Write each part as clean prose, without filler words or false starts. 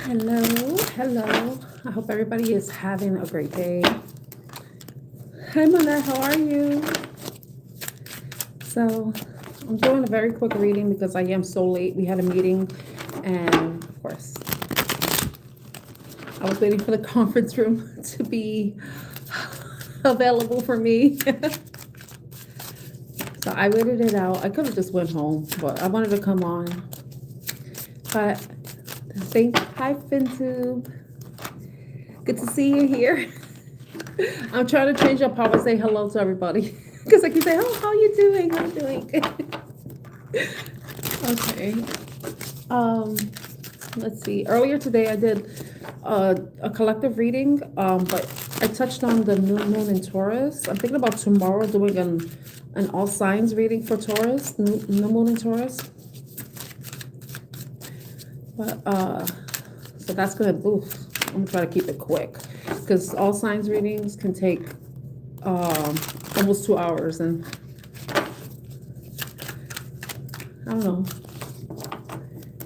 Hello, hello. I hope everybody is having a great day. Hi, Mona, how are you? So, I'm doing a very quick reading because I am so late. We had a meeting, and of course, I was waiting for the conference room to be available for me. So, I waited it out. I could have just went home, but I wanted to come on. But, hi, FinTube. Good to see you here. I'm trying to change up how I say hello to everybody. Because I keep saying, oh, how you doing? How you doing? Okay. Let's see. Earlier today I did a collective reading, but I touched on the new moon in Taurus. I'm thinking about tomorrow doing an all signs reading for Taurus, new moon in Taurus. But so that's gonna boof. I'm gonna try to keep it quick because all signs readings can take almost 2 hours, and I don't know.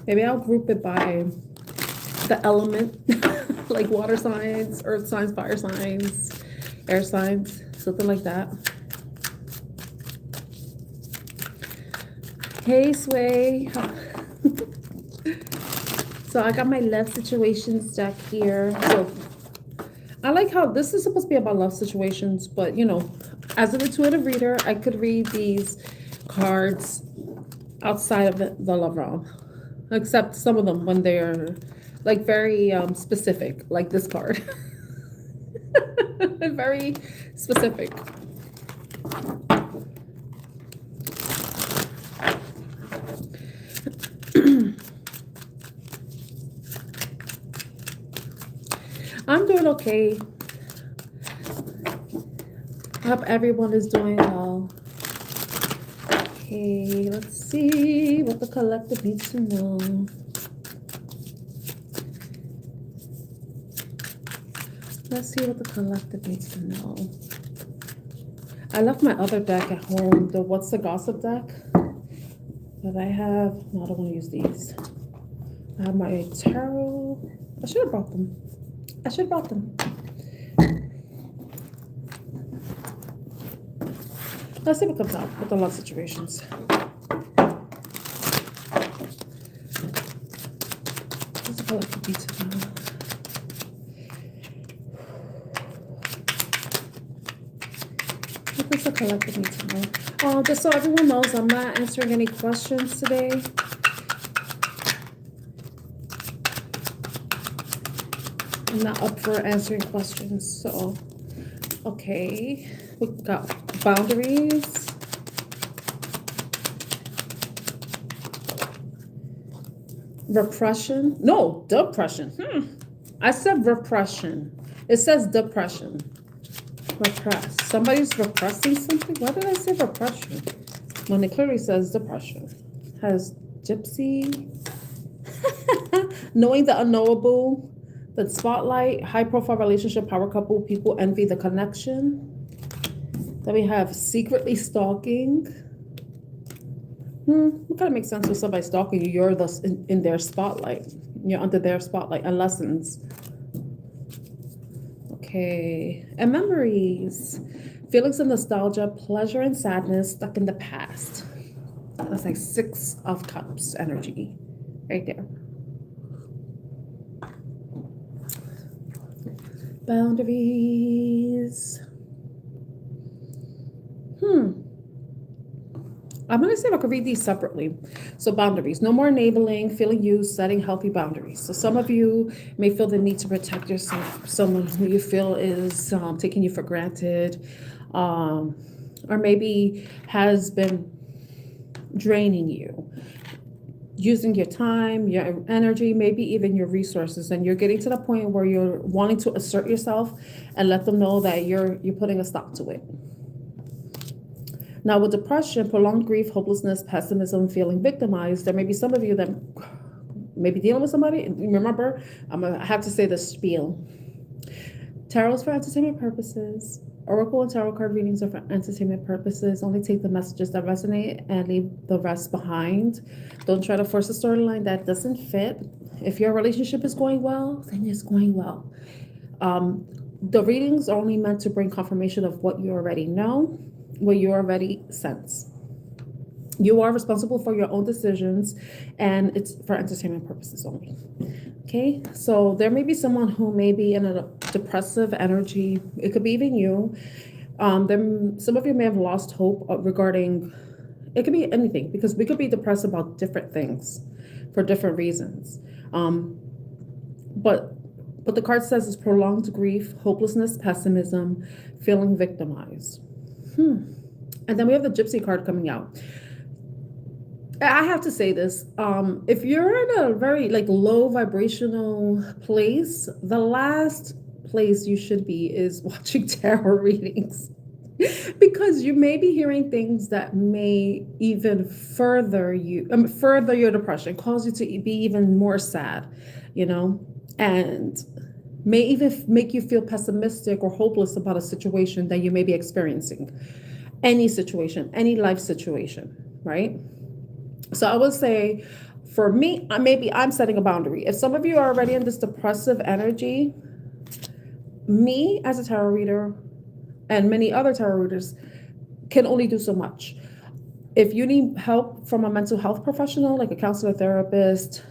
Maybe I'll group it by the element, like water signs, earth signs, fire signs, air signs, something like that. Hey, Sway. So I got my love situations deck here. So I like how this is supposed to be about love situations, but you know, as an intuitive reader, I could read these cards outside of the love realm, except some of them when they're like very specific, like this card. Very specific. I'm doing okay. I hope everyone is doing well. Okay, let's see what the collective needs to know. Let's see what the collective needs to know. I left my other deck at home, the What's the Gossip deck. But I have, no, I don't want to use these. I have my tarot. I should have brought them. Let's see what comes out with the love situations. What's the collective detail now? What does the collective need to know? Oh, just so everyone knows, I'm not answering any questions today. I'm not up for answering questions, so okay. We got boundaries. Repression. No, depression. I said repression. It says depression. Repress. Somebody's repressing something? Why did I say repression? When it clearly says depression. Has gypsy. Knowing the unknowable. The spotlight. High profile relationship. Power couple. People envy the connection. Then we have secretly stalking. It kind of makes sense with somebody stalking you. You're thus in their spotlight. You're under their spotlight. And lessons. Okay. And memories. Feelings of nostalgia, pleasure and sadness stuck in the past. That's like 6 of Cups energy. Right there. Boundaries. I'm going to see if I can read these separately. So boundaries, no more enabling, feeling used, setting healthy boundaries. So some of you may feel the need to protect yourself from someone who you feel is taking you for granted, or maybe has been draining you, using your time, your energy, maybe even your resources. And you're getting to the point where you're wanting to assert yourself and let them know that you're putting a stop to it. Now, with depression, prolonged grief, hopelessness, pessimism, feeling victimized, there may be some of you that may be dealing with somebody. Remember, I have to say the spiel. Tarot is for entertainment purposes. Oracle and tarot card readings are for entertainment purposes. Only take the messages that resonate and leave the rest behind. Don't try to force a storyline that doesn't fit. If your relationship is going well, then it's going well. The readings are only meant to bring confirmation of what you already know, what you already sense. You are responsible for your own decisions, and it's for entertainment purposes only. Okay, so there may be someone who may be in a depressive energy. It could be even you. Then some of you may have lost hope regarding. It could be anything, because we could be depressed about different things for different reasons. But what the card says is prolonged grief, hopelessness, pessimism, feeling victimized. And then we have the Gypsy card coming out. I have to say this. If you're in a very like low vibrational place, the last place you should be is watching tarot readings. Because you may be hearing things that may even further your depression, cause you to be even more sad, and may even make you feel pessimistic or hopeless about a situation that you may be experiencing. Any situation, any life situation, right? So I would say, for me, maybe I'm setting a boundary. If some of you are already in this depressive energy, me as a tarot reader and many other tarot readers can only do so much. If you need help from a mental health professional, like a counselor, therapist,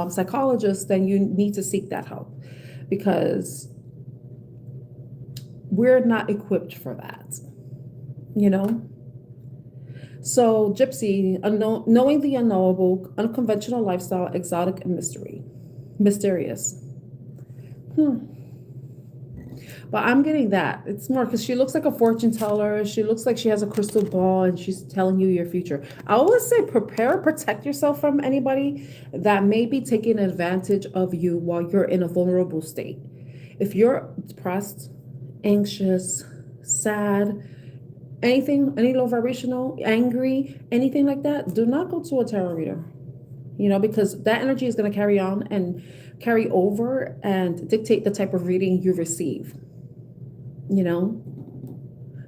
psychologist, then you need to seek that help, because we're not equipped for that, So Gypsy, knowing the unknowable, unconventional lifestyle, exotic and mysterious. But I'm getting that. It's more because she looks like a fortune teller. She looks like she has a crystal ball and she's telling you your future. I always say protect yourself from anybody that may be taking advantage of you while you're in a vulnerable state. If you're depressed, anxious, sad, anything, any low vibrational, angry, anything like that, do not go to a tarot reader. Because that energy is going to carry on and carry over and dictate the type of reading you receive.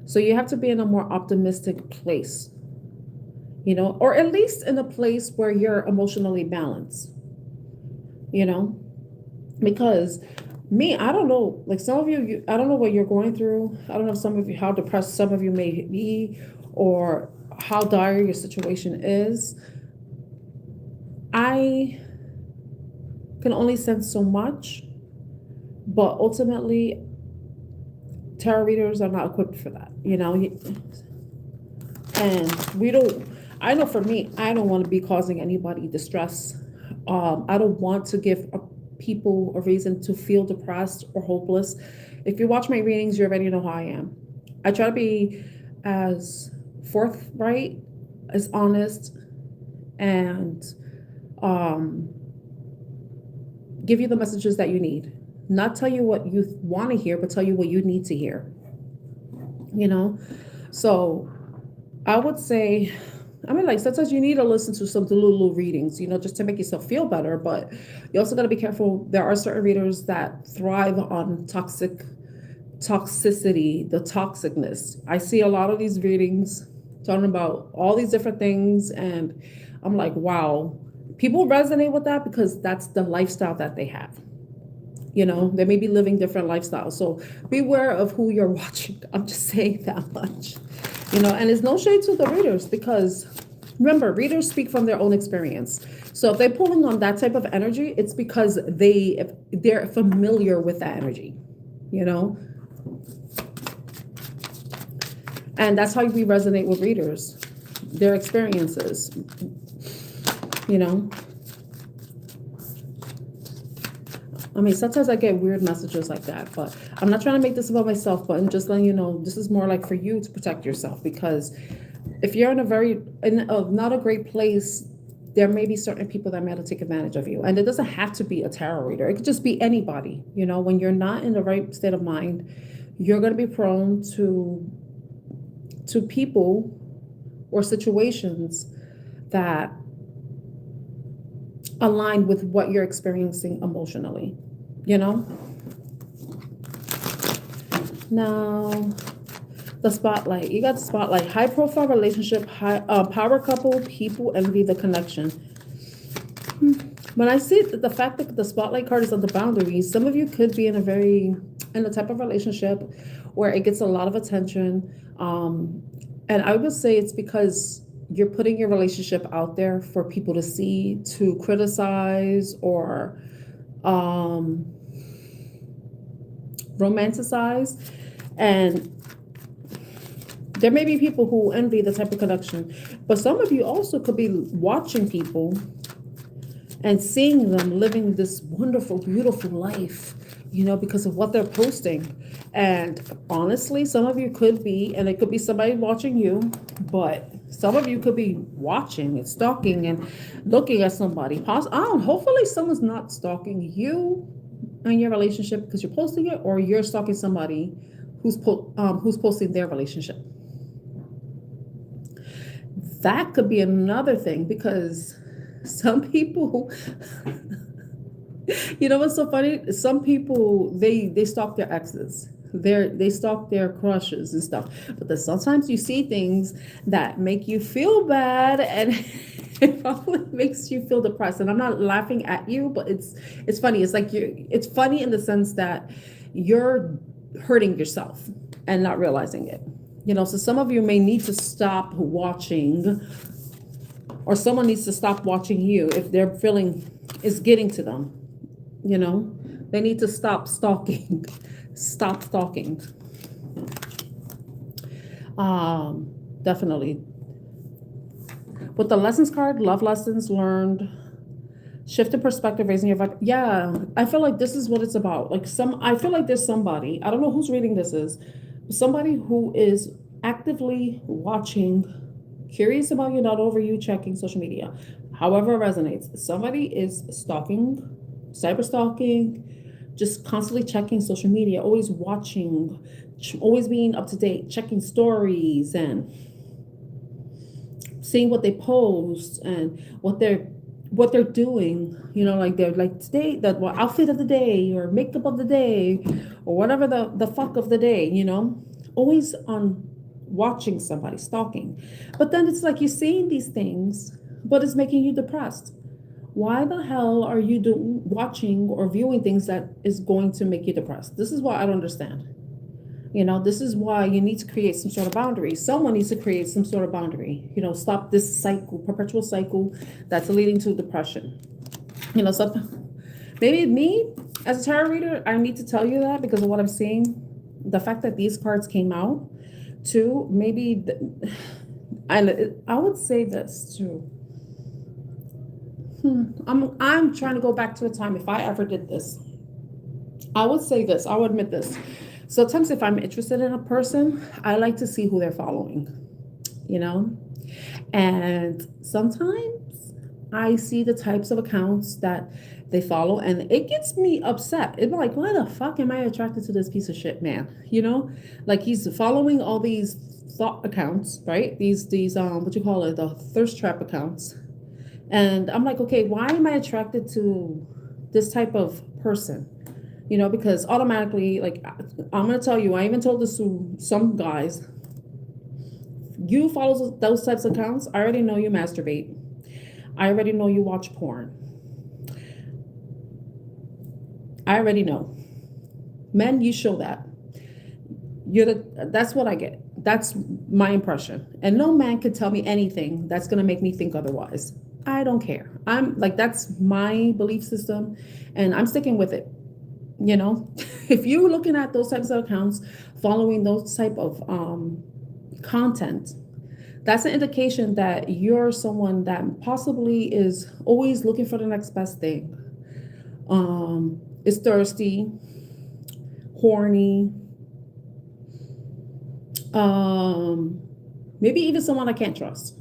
So you have to be in a more optimistic place, or at least in a place where you're emotionally balanced, because me, I don't know, like some of you, I don't know what you're going through. I don't know some of you, how depressed some of you may be, or how dire your situation is. I can only sense so much, but ultimately, tarot readers are not equipped for that, and I know for me, I don't want to be causing anybody distress. I don't want to give people a reason to feel depressed or hopeless. If you watch my readings, you already know how I am. I try to be as forthright, as honest, and give you the messages that you need. Not tell you what you want to hear, but tell you what you need to hear. So I would say, sometimes you need to listen to some Delulu readings, just to make yourself feel better. But you also got to be careful. There are certain readers that thrive on toxicity, the toxicness. I see a lot of these readings talking about all these different things, and I'm like, wow, people resonate with that because that's the lifestyle that they have. They may be living different lifestyles. So beware of who you're watching. I'm just saying that much. And it's no shade to the readers, because remember, readers speak from their own experience. So if they're pulling on that type of energy, it's because they're familiar with that energy, And that's how we resonate with readers, their experiences, sometimes I get weird messages like that, but I'm not trying to make this about myself, but I'm just letting you know, this is more like for you to protect yourself, because if you're in not a great place, there may be certain people that may have to take advantage of you. And it doesn't have to be a tarot reader. It could just be anybody. When you're not in the right state of mind, you're going to be prone to people or situations that align with what you're experiencing emotionally. Now, the spotlight. You got the spotlight. High profile relationship, power couple, people envy the connection. When I see the fact that the spotlight card is on the boundaries, some of you could be in a type of relationship where it gets a lot of attention. And I would say it's because you're putting your relationship out there for people to see, to criticize, or um, romanticize. And there may be people who envy the type of connection, but some of you also could be watching people and seeing them living this wonderful, beautiful life, because of what they're posting. And honestly, some of you could be, and it could be somebody watching you, but some of you could be watching and stalking and looking at somebody. Hopefully someone's not stalking you in your relationship because you're posting it, or you're stalking somebody who's posting their relationship. That could be another thing, because some people, what's so funny? Some people, they stalk their exes. They stalk their crushes and stuff. But then sometimes you see things that make you feel bad, and it probably makes you feel depressed. And I'm not laughing at you, but it's funny. It's like it's funny in the sense that you're hurting yourself and not realizing it. So some of you may need to stop watching, or someone needs to stop watching you if their feeling is getting to them. They need to stop stalking. Stop stalking. Definitely. With the lessons card, love lessons learned, shift in perspective, raising your vibe. Yeah, I feel like this is what it's about. I feel like there's somebody, I don't know whose reading this is, somebody who is actively watching, curious about you, not over you, checking social media. However it resonates. Somebody is stalking, cyber stalking, just constantly checking social media, always watching, always being up to date, checking stories and seeing what they post and what they're doing, they're like today, that outfit of the day or makeup of the day or whatever the fuck of the day, always on watching somebody, stalking. But then it's like you're seeing these things, but it's making you depressed. Why the hell are you watching or viewing things that is going to make you depressed? This is what I don't understand. This is why you need to create some sort of boundary. Someone needs to create some sort of boundary. Stop this cycle, perpetual cycle that's leading to depression. Maybe me as a tarot reader, I need to tell you that because of what I'm seeing. The fact that these cards came out too, maybe, I would say this too. I'm trying to go back to a time if I ever did this. I would say this. I would admit this. Sometimes if I'm interested in a person, I like to see who they're following, and sometimes I see the types of accounts that they follow and it gets me upset. It's like, why the fuck am I attracted to this piece of shit, man? Like he's following all these thought accounts, right? These what you call it, the thirst trap accounts. And I'm like, okay, why am I attracted to this type of person? Because automatically, like, I'm going to tell you, I even told this to some guys. You follow those types of accounts, I already know you masturbate. I already know you watch porn. I already know. Men, you show that. That's what I get. That's my impression. And no man could tell me anything that's going to make me think otherwise. I don't care. I'm like, that's my belief system and I'm sticking with it. If you're looking at those types of accounts, following those type of content, that's an indication that you're someone that possibly is always looking for the next best thing. Is thirsty, horny, maybe even someone I can't trust,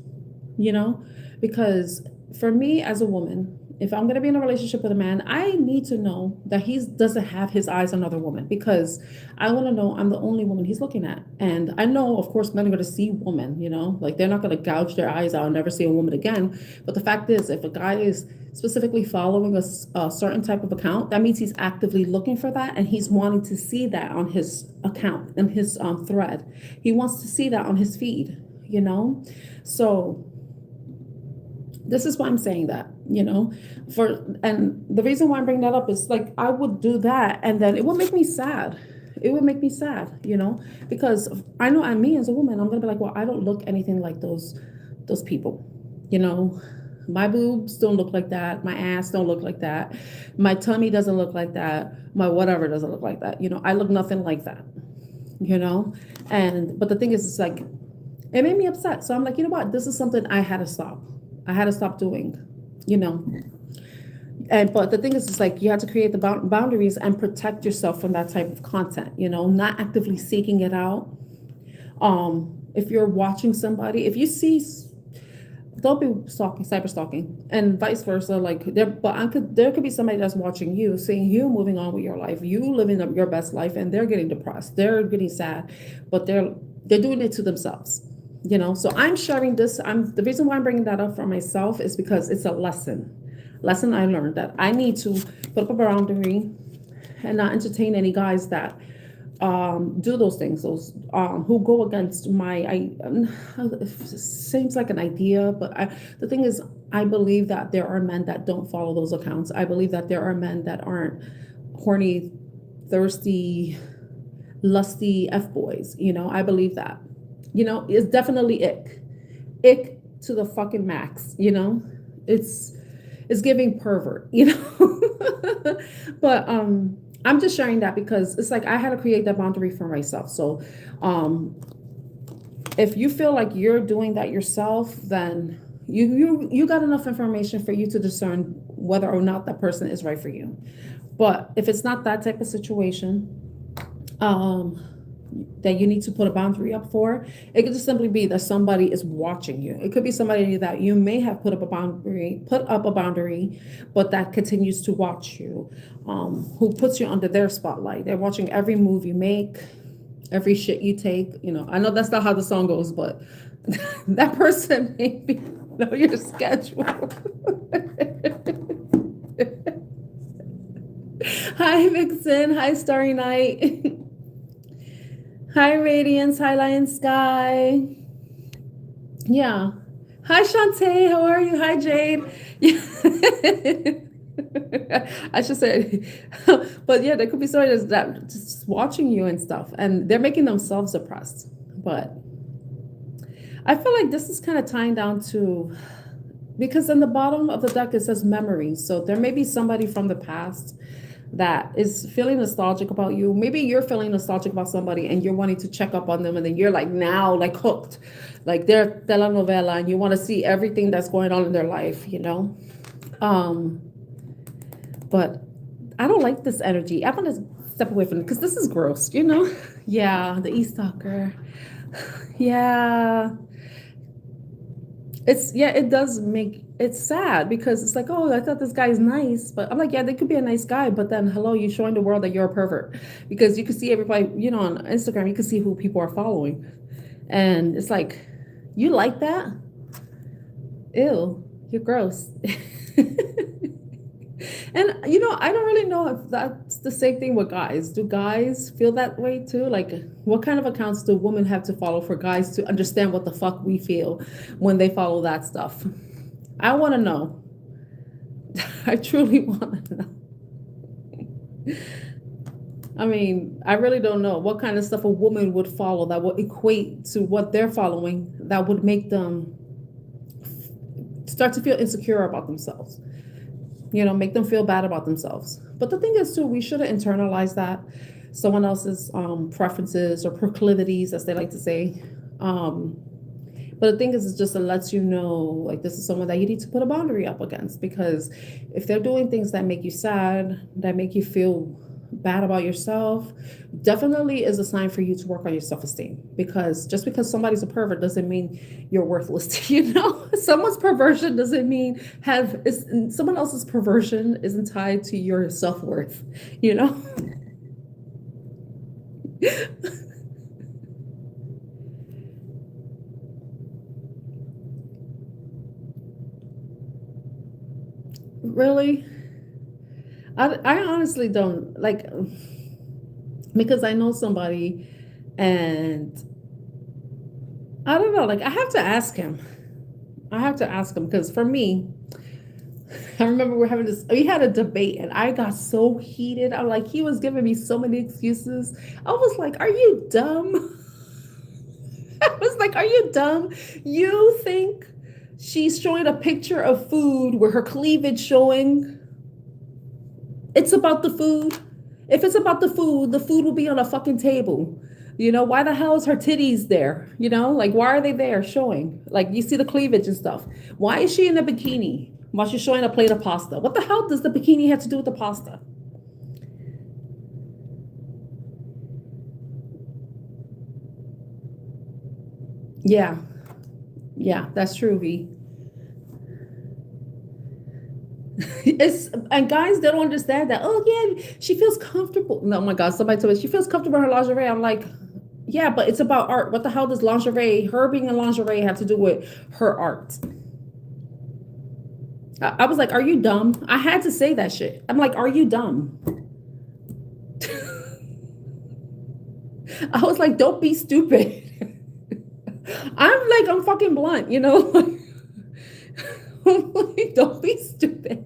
because for me as a woman, if I'm going to be in a relationship with a man, I need to know that he doesn't have his eyes on another woman, because I want to know I'm the only woman he's looking at. And I know, of course, men are going to see women, like they're not going to gouge their eyes out and never see a woman again. But the fact is, if a guy is specifically following a certain type of account, that means he's actively looking for that. And he's wanting to see that on his account and his thread. He wants to see that on his feed, So This is why I'm saying that, and the reason why I'm bringing that up is like I would do that and then it would make me sad. It would make me sad, because I know me as a woman, I'm gonna be like, well, I don't look anything like those people, you know. My boobs don't look like that. My ass don't look like that. My tummy doesn't look like that. My whatever doesn't look like that. I look nothing like that. You know, and but the thing is, it's like it made me upset. So I'm like, you know what? This is something I had to stop. I had to stop doing. You know, and but the thing is, it's like you have to create the boundaries and protect yourself from that type of content. Not actively seeking it out. If you're watching somebody, if you see, don't be stalking, cyber stalking, and vice versa. Like there could be somebody that's watching you, seeing you moving on with your life, you living up your best life, and they're getting depressed, they're getting sad, but they're doing it to themselves. So I'm sharing this. The reason why I'm bringing that up for myself is because it's a lesson I learned that I need to put up a boundary and not entertain any guys that do those things, those who go against seems like an idea, but the thing is, I believe that there are men that don't follow those accounts. I believe that there are men that aren't horny, thirsty, lusty f-boys. I believe that. It's definitely ick to the fucking max. It's giving pervert. But I'm just sharing that because it's like I had to create that boundary for myself. So if you feel like you're doing that yourself, then you got enough information for you to discern whether or not that person is right for you. But if it's not that type of situation, that you need to put a boundary up for, it could just simply be that somebody is watching you. It could be somebody that you may have put up a boundary, but that continues to watch you, who puts you under their spotlight. They're watching every move you make, every shit you take. I know that's not how the song goes, but that person maybe know your schedule. Hi, Vixen. Hi, Starry Night. Hi, Radiance. Hi, Lion Sky. Yeah. Hi, Shantae. How are you? Hi, Jade. I should say, but yeah, there could be somebody that's just watching you and stuff, and they're making themselves oppressed. But I feel like this is kind of tying down to, because in the bottom of the deck it says memories. So there may be somebody from the past that is feeling nostalgic about you. Maybe you're feeling nostalgic about somebody and you're wanting to check up on them, and then you're like now like hooked, like they're telenovela, and you want to see everything that's going on in their life, but I don't like this energy. I want to step away from it because this is gross, Yeah, the e-stalker. Yeah. It does make it's sad because it's like, oh, I thought this guy's nice, but I'm like, yeah, they could be a nice guy, but then hello, you're showing the world that you're a pervert, because you can see everybody, on Instagram, you can see who people are following, and it's like, you like that? Ew, you're gross. And I don't really know if that's the same thing with guys. Do guys feel that way too? Like, what kind of accounts do women have to follow for guys to understand what the fuck we feel when they follow that stuff? I want to know. I truly want to know. I mean, I really don't know what kind of stuff a woman would follow that would equate to what they're following, that would make them start to feel insecure about themselves. Make them feel bad about themselves. But the thing is too, we shouldn't internalize that someone else's preferences or proclivities, as they like to say. But the thing is, it just lets you know, like, this is someone that you need to put a boundary up against, because if they're doing things that make you sad, that make you feel bad about yourself, definitely is a sign for you to work on your self-esteem. Because just because somebody's a pervert doesn't mean you're worthless. Someone's perversion doesn't mean someone else's perversion isn't tied to your self-worth. Really? I honestly don't like, because I know somebody, and I don't know, like, I have to ask him, I have to ask him because for me, I remember we had a debate and I got so heated. I'm like, he was giving me so many excuses. I was like, are you dumb? I was like, are you dumb? You think she's showing a picture of food with her cleavage showing? It's about the food. If it's about the food will be on a fucking table. Why the hell is her titties there? Like, why are they there showing? Like, you see the cleavage and stuff. Why is she in a bikini while she's showing a plate of pasta? What the hell does the bikini have to do with the pasta? Yeah, yeah, that's true, V. And guys, they don't understand that. Oh yeah, she feels comfortable. No, oh my God, somebody told me she feels comfortable in her lingerie. I'm like, yeah, but it's about art. What the hell does lingerie, her being in lingerie, have to do with her art? I was like, are you dumb? I had to say that shit. I'm like, are you dumb? I was like, don't be stupid. I'm fucking blunt, I'm like, don't be stupid.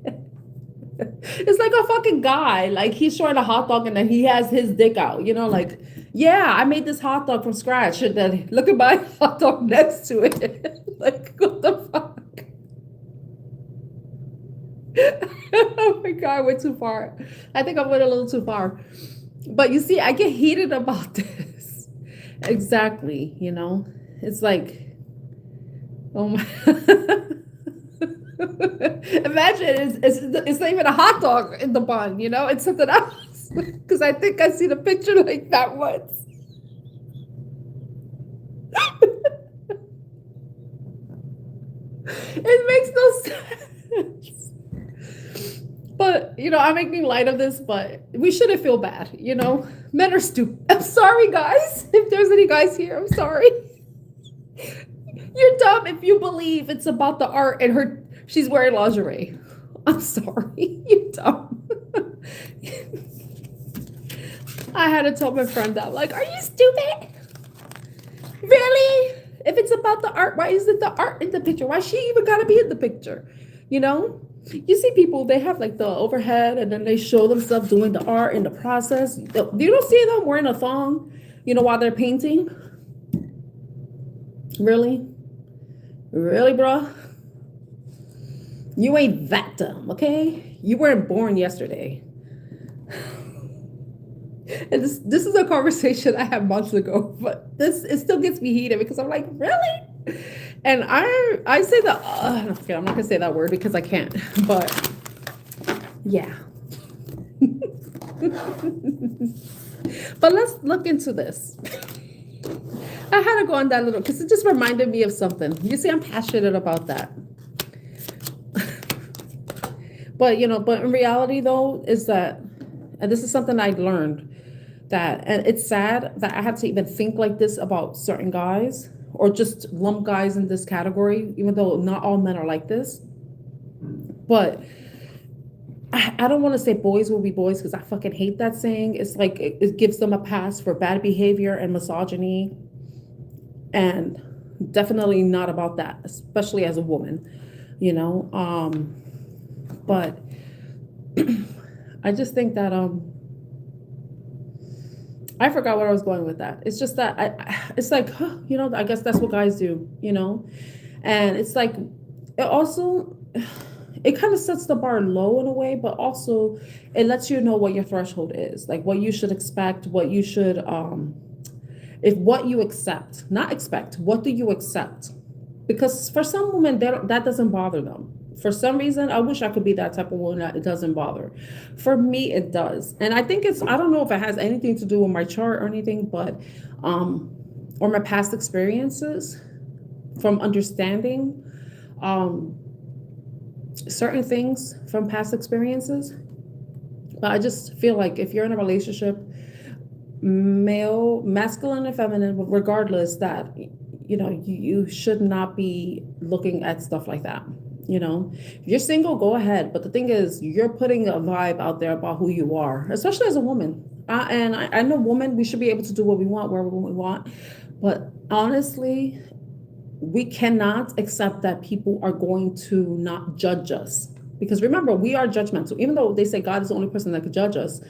It's like a fucking guy. Like he's showing a hot dog and then he has his dick out, like, yeah, I made this hot dog from scratch. And then look at my hot dog next to it. Like, what the fuck? Oh my God, I went too far. I think I went a little too far. But you see, I get heated about this. Exactly, It's like, oh my. Imagine it's not even a hot dog in the bun, It's something else. Because I think I seen a picture like that once. It makes no sense. But, I'm making light of this, but we shouldn't feel bad, Men are stupid. I'm sorry, guys. If there's any guys here, I'm sorry. You're dumb if you believe it's about the art and she's wearing lingerie. I'm sorry. You're dumb. I had to tell my friend that, like, are you stupid? Really? If it's about the art, why isn't the art in the picture? Why she even gotta be in the picture? You see people, they have like the overhead and then they show themselves doing the art in the process. You don't see them wearing a thong, while they're painting. Really? Really, bro? You ain't that dumb, okay? You weren't born yesterday. And this is a conversation I had months ago, but it still gets me heated because I'm like, really? And I say that okay, I'm not gonna say that word because I can't, but yeah. But let's look into this. I had to go on that little because it just reminded me of something. You see, I'm passionate about that. But in reality though, is that, and this is something I learned, that, and it's sad that I have to even think like this about certain guys or just lump guys in this category, even though not all men are like this. But I don't want to say boys will be boys because I fucking hate that saying. It's like it gives them a pass for bad behavior and misogyny, and definitely not about that, especially as a woman, but I just think that I forgot where I was going with that. It's just that it's like, I guess that's what guys do, and it's like, it also, it kind of sets the bar low in a way, but also it lets you know what your threshold is, like what you should expect, what you should, if what you accept, not expect, what do you accept? Because for some women, that doesn't bother them. For some reason, I wish I could be that type of woman that it doesn't bother. For me, it does. And I think I don't know if it has anything to do with my chart or anything, but, or my past experiences from understanding, certain things from past experiences. But I just feel like if you're in a relationship, masculine and feminine, regardless, that, you should not be looking at stuff like that. If you're single, go ahead. But the thing is, you're putting a vibe out there about who you are, especially as a woman. And I know women, we should be able to do what we want, wherever we want. But honestly, we cannot accept that people are going to not judge us. Because remember, we are judgmental, even though they say God is the only person that could judge us.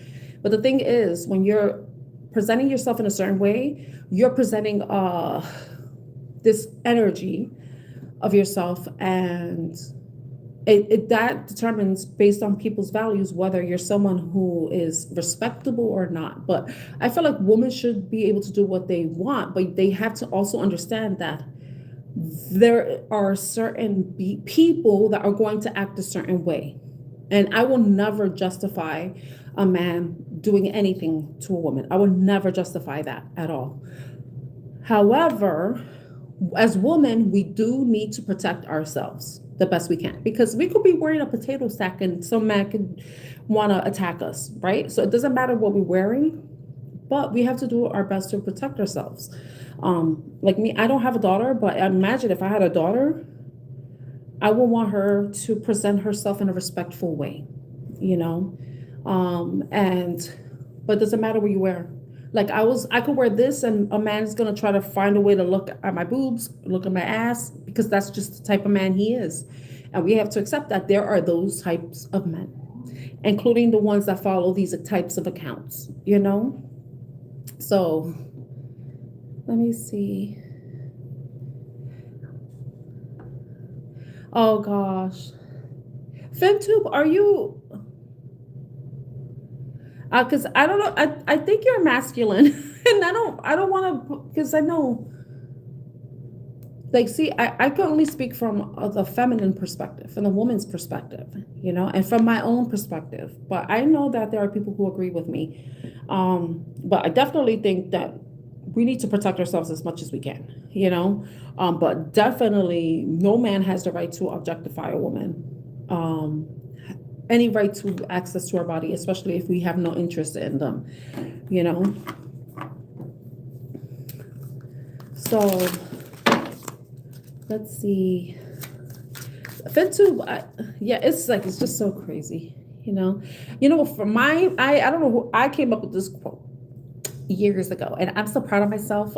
But the thing is, when you're presenting yourself in a certain way, you're presenting this energy of yourself, and that determines, based on people's values, whether you're someone who is respectable or not. But I feel like women should be able to do what they want, but they have to also understand that there are certain people that are going to act a certain way. And I will never justify a man doing anything to a woman. I will never justify that at all. However, as women, we do need to protect ourselves the best we can, because we could be wearing a potato sack and some man could want to attack us, right? So it doesn't matter what we're wearing, but we have to do our best to protect ourselves. Like me, I don't have a daughter, but imagine if I had a daughter, I would want her to present herself in a respectful way, you know? But it doesn't matter what you wear. Like I could wear this and a man is gonna try to find a way to look at my boobs, look at my ass, because that's just the type of man he is. And we have to accept that there are those types of men, including the ones that follow these types of accounts, you know? So let me see. Oh gosh. FemTube, are you, because I don't know, I think you're masculine. And I don't want to, because I know, like, see, I can only speak from the feminine perspective, from the woman's perspective, you know, and from my own perspective. But I know that there are people who agree with me. But I definitely think that we need to protect ourselves as much as we can, you know. But definitely no man has the right to objectify a woman. Any right to access to our body, especially if we have no interest in them, you know. So let's see. FinTube, yeah, it's like, it's just so crazy, you know. For I don't know who I came up with this quote years ago, and I'm so proud of myself.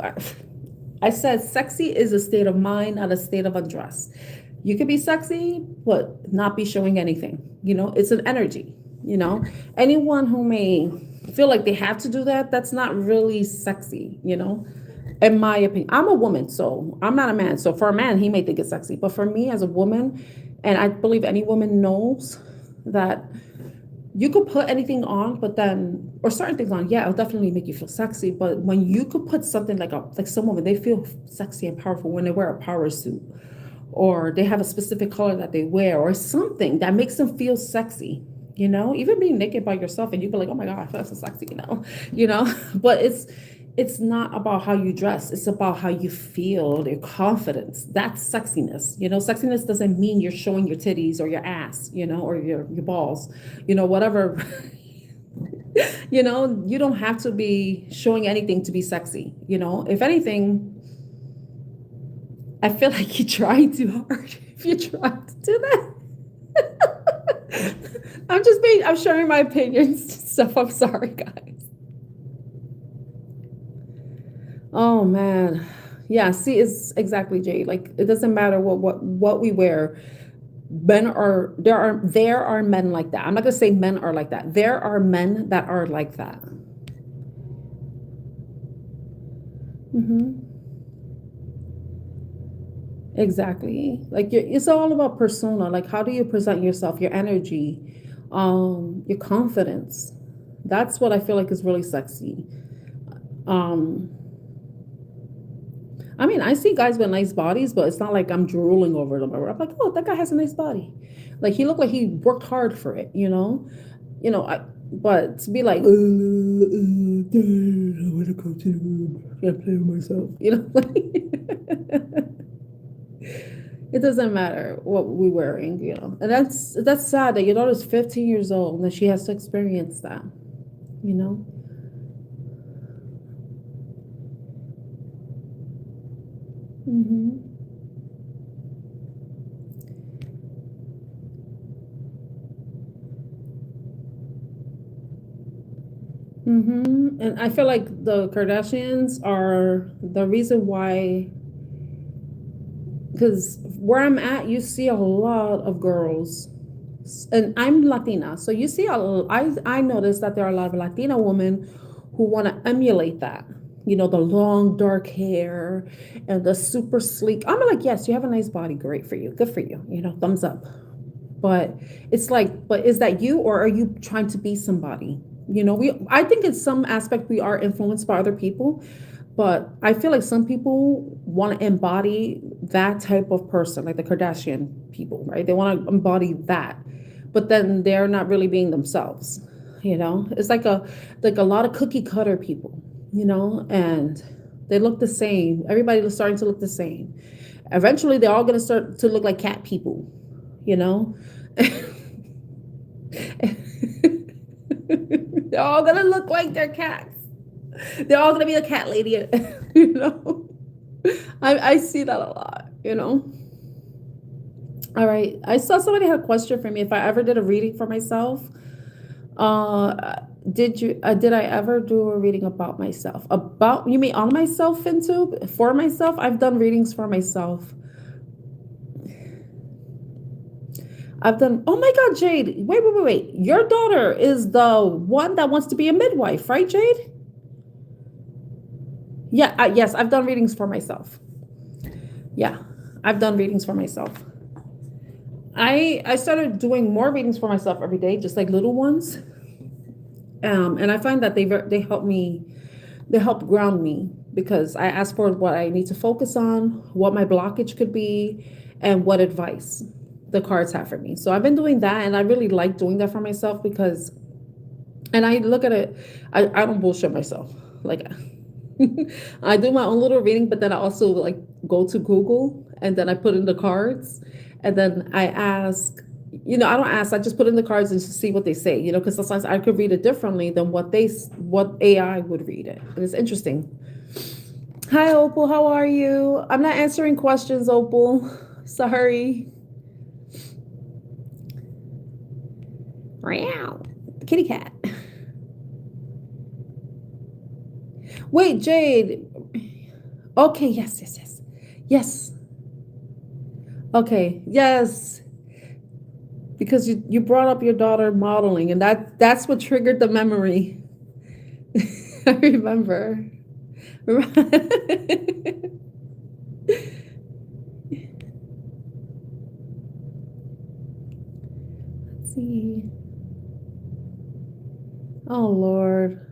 I said, sexy is a state of mind, not a state of undress. You could be sexy, but not be showing anything. You know, it's an energy, you know. Anyone who may feel like they have to do that, that's not really sexy, you know, in my opinion. I'm a woman, so I'm not a man. So for a man, he may think it's sexy. But for me as a woman, and I believe any woman knows that you could put anything on, but then, or certain things on, yeah, it'll definitely make you feel sexy. But when you could put something like some women, they feel sexy and powerful when they wear a power suit, or they have a specific color that they wear, or something that makes them feel sexy, you know. Even being naked by yourself and you be like, oh my god, I feel so sexy, you know. But it's not about how you dress, it's about how you feel, your confidence. That's sexiness, you know. Sexiness doesn't mean you're showing your titties or your ass, you know, or your balls, you know, whatever. You know, you don't have to be showing anything to be sexy, you know. If anything, I feel like you're trying too hard if you try to do that. I'm sharing my opinions and stuff. I'm sorry, guys. Oh man. Yeah, see, it's exactly, Jade. Like, it doesn't matter what we wear. There are men like that. I'm not gonna say men are like that. There are men that are like that. Mm-hmm. Exactly. Like, it's all about persona. Like, how do you present yourself, your energy, your confidence. That's what I feel like is really sexy. Um, I mean, I see guys with nice bodies, but it's not like I'm drooling over them. I'm like, oh, that guy has a nice body. Like, he looked like he worked hard for it, you know? But to be like, I want to go to the room. I play with myself, you know? It doesn't matter what we're wearing, you know. And that's sad that your daughter's 15 years old and that she has to experience that, you know. Mm-hmm. Mm-hmm. And I feel like the Kardashians are the reason why because where I'm at, you see a lot of girls, and I'm Latina, so you see I noticed that there are a lot of Latina women who want to emulate that. You know, the long dark hair and the super sleek. I'm like, yes, you have a nice body, great for you, good for you. You know, thumbs up. But it's like, but is that you, or are you trying to be somebody? You know, I think in some aspect we are influenced by other people, but I feel like some people want to embody that type of person, like the Kardashian people, right? They want to embody that, but then they're not really being themselves. You know, it's like a lot of cookie cutter people, you know, and they look the same. Everybody is starting to look the same. Eventually, they're all going to start to look like cat people, you know. They're all going to look like their cats. They're all going to be a cat lady, you know. I see that a lot, you know. All right. I saw somebody had a question for me. If I ever did a reading for myself, did I ever do a reading about myself? About, you mean on myself, into for myself? I've done readings for myself. I've done, oh my God, Jade. Wait. Your daughter is the one that wants to be a midwife, right, Jade? Yeah, yes, I've done readings for myself. Yeah, I've done readings for myself. I started doing more readings for myself every day, just like little ones. And I find that they help me, they help ground me, because I ask for what I need to focus on, what my blockage could be, and what advice the cards have for me. So I've been doing that, and I really like doing that for myself, because, and I look at it, I don't bullshit myself. Like, I do my own little reading, but then I also like go to Google, and then I put in the cards, and then I ask, you know, I don't ask, I just put in the cards and just see what they say, you know, because sometimes I could read it differently than what AI would read it. And it's interesting. Hi, Opal, how are you? I'm not answering questions, Opal. Sorry. Meow. Kitty cat. Wait, Jade. Okay, yes. Okay, yes. Because you brought up your daughter modeling, and that's what triggered the memory. I remember. Let's see. Oh Lord.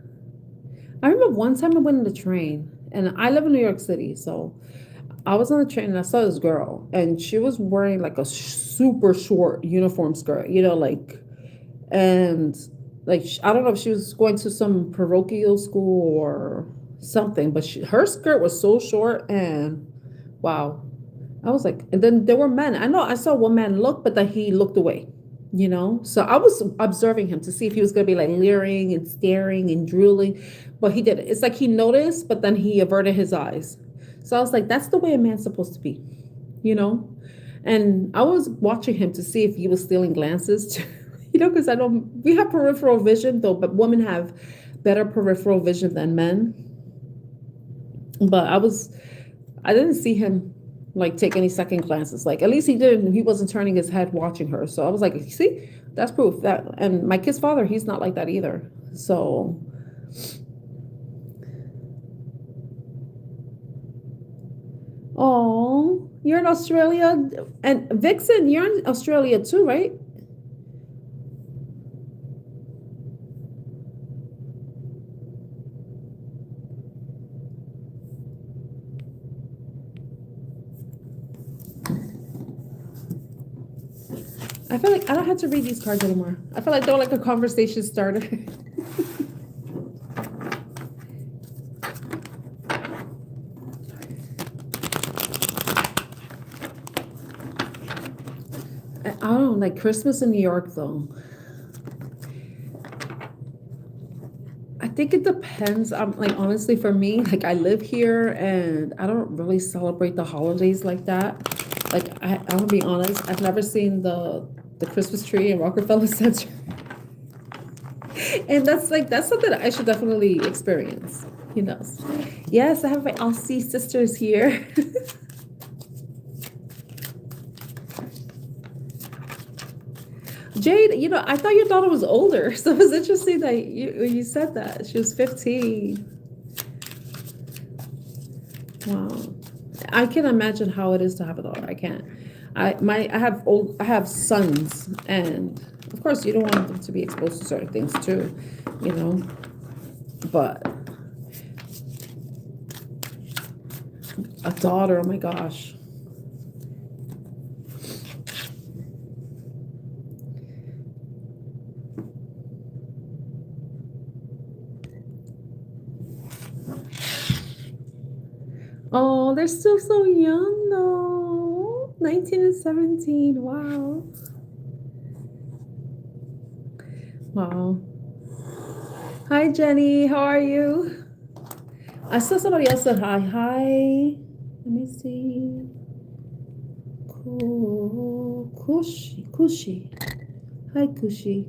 I remember one time I went on the train, and I live in New York City, so I was on the train and I saw this girl, and she was wearing like a super short uniform skirt, you know, like, and like, I don't know if she was going to some parochial school or something, but her skirt was so short, and wow. I was like, and then there were men. I know I saw one man look, but then he looked away, you know? So I was observing him to see if he was going to be like leering and staring and drooling, but he didn't. It's like he noticed, but then he averted his eyes. So I was like, that's the way a man's supposed to be, you know? And I was watching him to see if he was stealing glances, you know, because we have peripheral vision though, but women have better peripheral vision than men. But I didn't see him like take any second glances. Like, at least he wasn't turning his head watching her. So I was like, see, that's proof that, and my kid's father, he's not like that either. So, oh, you're in Australia, and Vixen, you're in Australia too, right? I feel like I don't have to read these cards anymore. I feel like they're like a conversation starter. I don't know, like Christmas in New York though. I think it depends. Like, honestly, for me, like, I live here and I don't really celebrate the holidays like that. Like, I'm gonna be honest, I've never seen the Christmas tree in Rockefeller Center. And that's something that I should definitely experience, you know. Yes, I have my Aussie sisters here. Jade, I thought your daughter was older. So it was interesting that you said that. She was 15. Wow. I can imagine how it is to have a daughter. I can't. I have sons, and of course you don't want them to be exposed to certain things too, you know. But a daughter, oh my gosh. Oh, they're still so young though. 19 and 17. Wow. Wow. Hi, Jenny. How are you? I saw somebody else said hi. Hi. Let me see. Kushi. Hi, Kushi.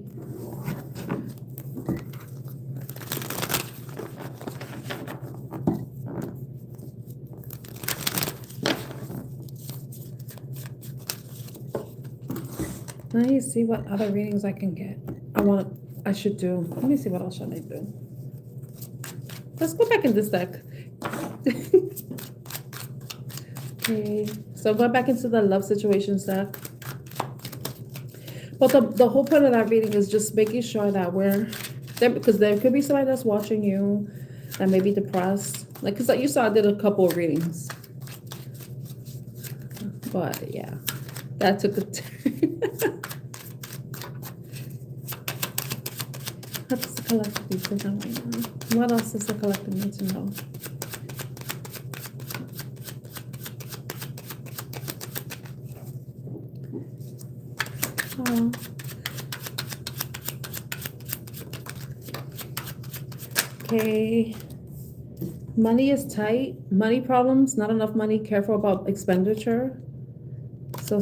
Let me see what other readings I can get. I should do. Let me see what else should I do. Let's go back in this deck. Okay, so going back into the love situations deck. But the whole point of that reading is just making sure that we're there, because there could be somebody that's watching you that may be depressed. Like, because you saw I did a couple of readings. But yeah, that took a turn. What does the collective need to know right now? What else does the collective need to know? Oh. Okay. Money is tight. Money problems, not enough money, careful about expenditure. So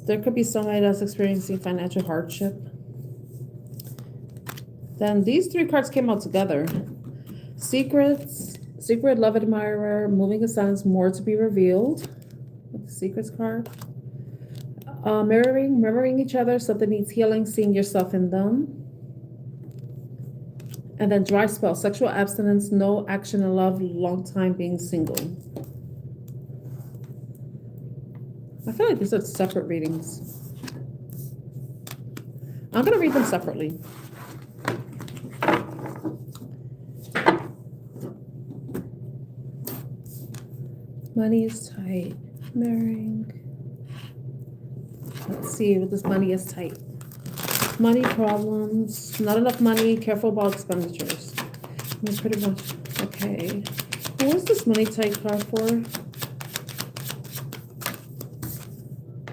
there could be somebody that's experiencing financial hardship. Then these three cards came out together. Secrets, secret love admirer, moving in silence, more to be revealed. With the secrets card. Mirroring each other, something needs healing, seeing yourself in them. And then dry spell, sexual abstinence, no action in love, long time being single. I feel like these are separate readings. I'm going to read them separately. Money is tight. Marrying. Let's see what this money is tight. Money problems. Not enough money. Careful about expenditures. I mean, pretty much. Okay. What's this money tight card for?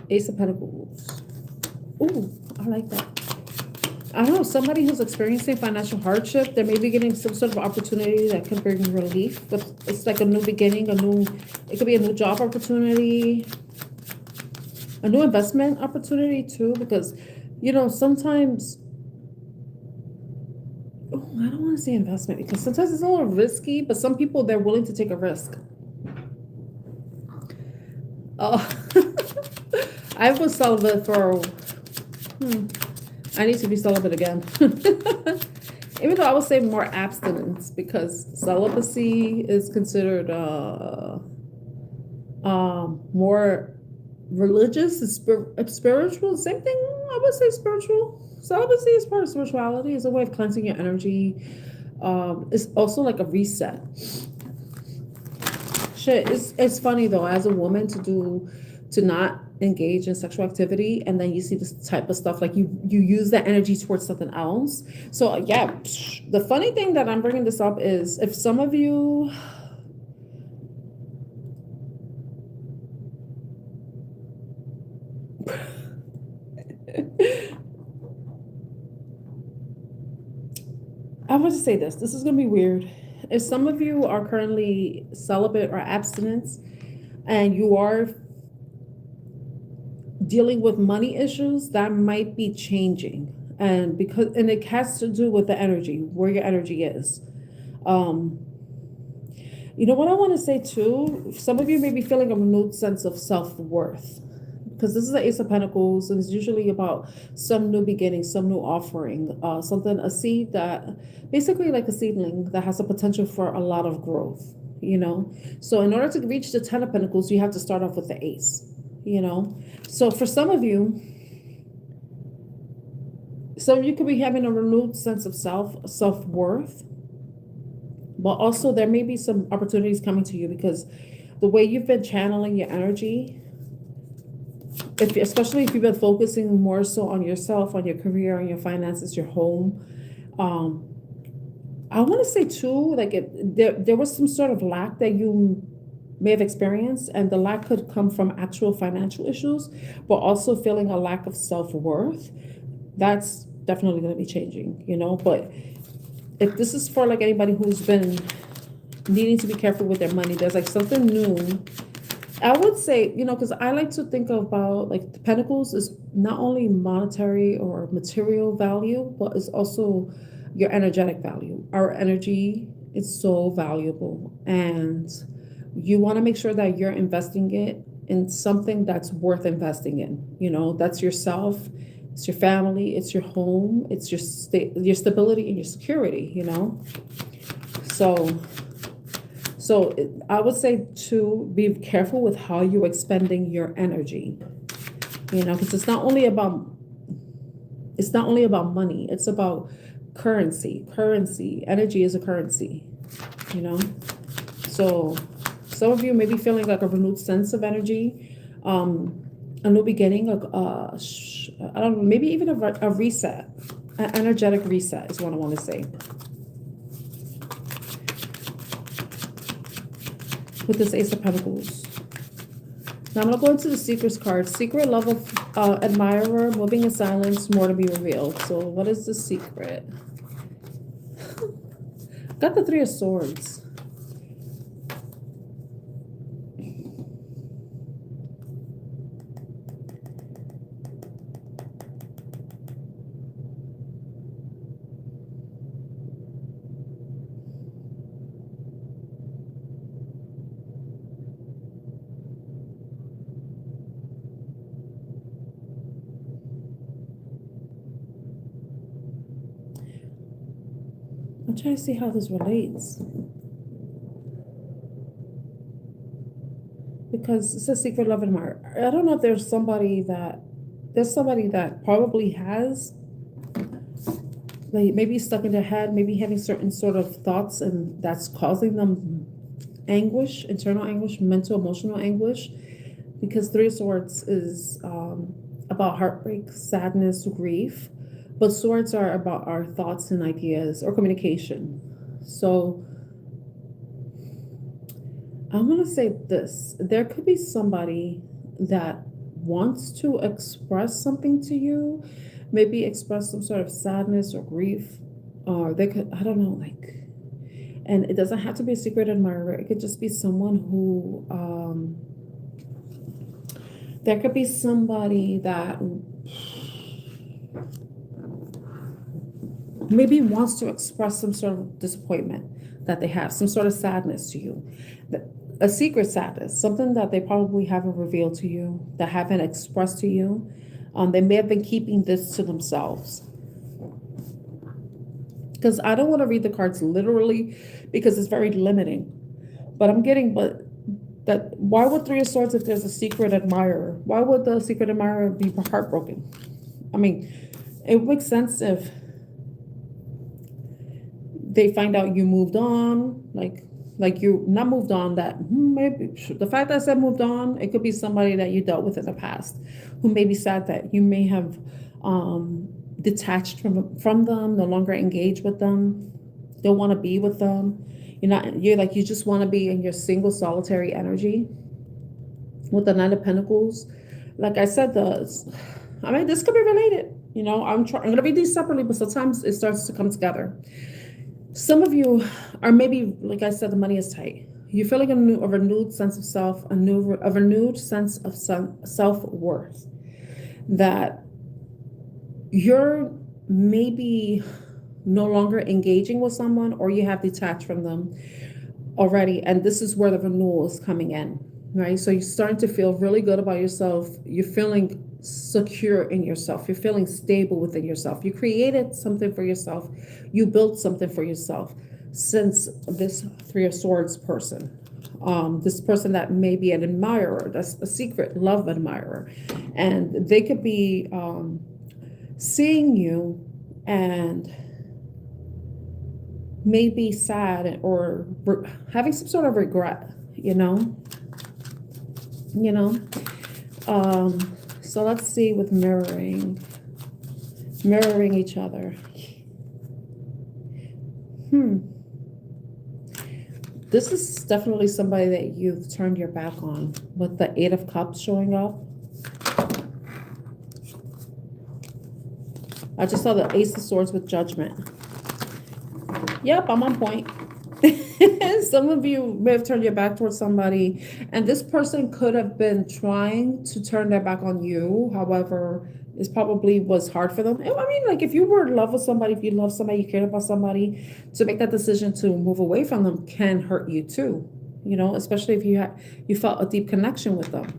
Ace of Pentacles. Ooh, I like that. I don't know, somebody who's experiencing financial hardship, they may be getting some sort of opportunity that can bring relief. But it's like a new beginning, it could be a new job opportunity, a new investment opportunity too, because, sometimes, I don't want to say investment because sometimes it's a little risky, but some people, they're willing to take a risk. I was celibate for, I need to be celibate again. Even though I would say more abstinence, because celibacy is considered more religious and spiritual. Same thing, I would say spiritual. Celibacy is part of spirituality. It's a way of cleansing your energy. It's also like a reset. Shit, it's funny though, as a woman to not engage in sexual activity, and then you see this type of stuff, like you use that energy towards something else. So yeah, the funny thing that I'm bringing this up is if some of you I want to say this is going to be weird. If some of you are currently celibate or abstinence and you are dealing with money issues, that might be changing, and it has to do with the energy, where your energy is. What I want to say too, some of you may be feeling a renewed sense of self-worth, because this is the Ace of Pentacles, and it's usually about some new beginning, some new offering, something, a seed that, basically like a seedling that has the potential for a lot of growth, you know? So in order to reach the Ten of Pentacles, you have to start off with the Ace, you know? So for some of you could be having a renewed sense of self-worth, but also there may be some opportunities coming to you because the way you've been channeling your energy, especially if you've been focusing more so on yourself, on your career, on your finances, your home. I want to say too, like there was some sort of lack that you may have experienced, and the lack could come from actual financial issues, but also feeling a lack of self-worth. That's definitely going to be changing, you know. But if this is for like anybody who's been needing to be careful with their money, there's like something new. I would say, you know, because I like to think about like the Pentacles is not only monetary or material value, but it's also your energetic value. Our energy is so valuable, and you want to make sure that you're investing it in something that's worth investing in. You know, that's yourself, it's your family, it's your home, it's your stability and your security, you know. So I would say to be careful with how you're expending your energy, you know, because it's not only about money, it's about currency. Energy is a currency, you know. So some of you may be feeling like a renewed sense of energy, a new beginning, I don't know, maybe even a reset, an energetic reset is what I want to say. With this Ace of Pentacles. Now I'm going to go into the Secrets card. Secret, love of admirer, moving in silence, more to be revealed. So what is the secret? Got the Three of Swords. I'm trying to see how this relates. Because it's a secret, love, and admirer. I don't know if there's somebody that probably has, like, maybe stuck in their head, maybe having certain sort of thoughts, and that's causing them anguish, internal anguish, mental, emotional anguish. Because Three of Swords is about heartbreak, sadness, grief. But swords are about our thoughts and ideas or communication. So I'm going to say this. There could be somebody that wants to express something to you, maybe express some sort of sadness or grief, or they could, I don't know, like, and it doesn't have to be a secret admirer. It could just be someone who, there could be somebody that maybe wants to express some sort of disappointment that they have, some sort of sadness to you, a secret sadness, something that they probably haven't revealed to you, that haven't expressed to you. They may have been keeping this to themselves. Because I don't want to read the cards literally because it's very limiting. But I'm getting, why would Three of Swords if there's a secret admirer? Why would the secret admirer be heartbroken? I mean, it would make sense if they find out you moved on, like you not moved on, that maybe the fact that I said moved on, it could be somebody that you dealt with in the past who may be sad that you may have detached from them, no longer engaged with them, don't want to be with them. You just want to be in your single solitary energy. With the Nine of Pentacles, like I said, this could be related. You know, I'm going to read these separately, but sometimes it starts to come together. Some of you are maybe, like I said, the money is tight. You're feeling a renewed sense of self, a renewed sense of self-worth. That you're maybe no longer engaging with someone, or you have detached from them already, and this is where the renewal is coming in. right? So you're starting to feel really good about yourself. You're feeling secure in yourself. You're feeling stable within yourself. You created something for yourself. You built something for yourself since this Three of Swords person. This person that may be an admirer, that's a secret love admirer. And they could be seeing you and maybe sad or having some sort of regret, you know? So let's see with mirroring each other. This is definitely somebody that you've turned your back on, with the Eight of Cups showing up. I just saw the Ace of Swords with Judgment. Yep, I'm on point. Some of you may have turned your back towards somebody, and this person could have been trying to turn their back on you. However, it probably was hard for them. I mean, like, if you were in love with somebody, if you love somebody, you cared about somebody, to make that decision to move away from them can hurt you too, especially if you felt a deep connection with them,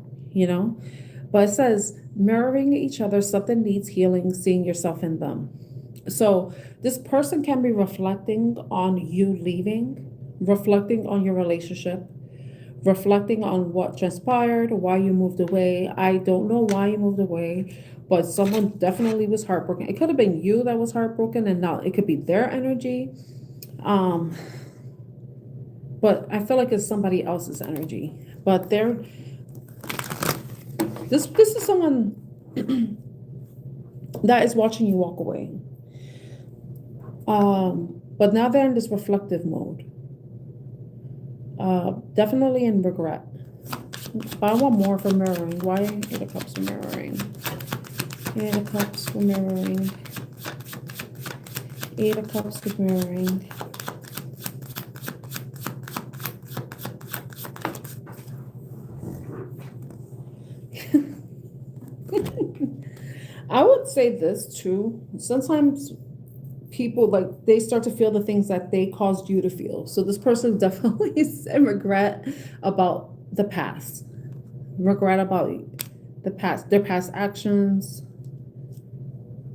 But it says, mirroring each other, something needs healing, seeing yourself in them. So this person can be reflecting on you leaving, reflecting on your relationship, reflecting on what transpired, why you moved away. I don't know why you moved away, but someone definitely was heartbroken. It could have been you that was heartbroken, and now it could be their energy. But I feel like it's somebody else's energy. But this is someone that is watching you walk away. But now they're in this reflective mode. Definitely in regret. But I want more for mirroring. Why Eight of Cups for mirroring? Eight of Cups for mirroring. Eight of Cups for mirroring. I would say this too. Sometimes people, like, they start to feel the things that they caused you to feel. So this person definitely is in regret about the past. Regret about the past, their past actions,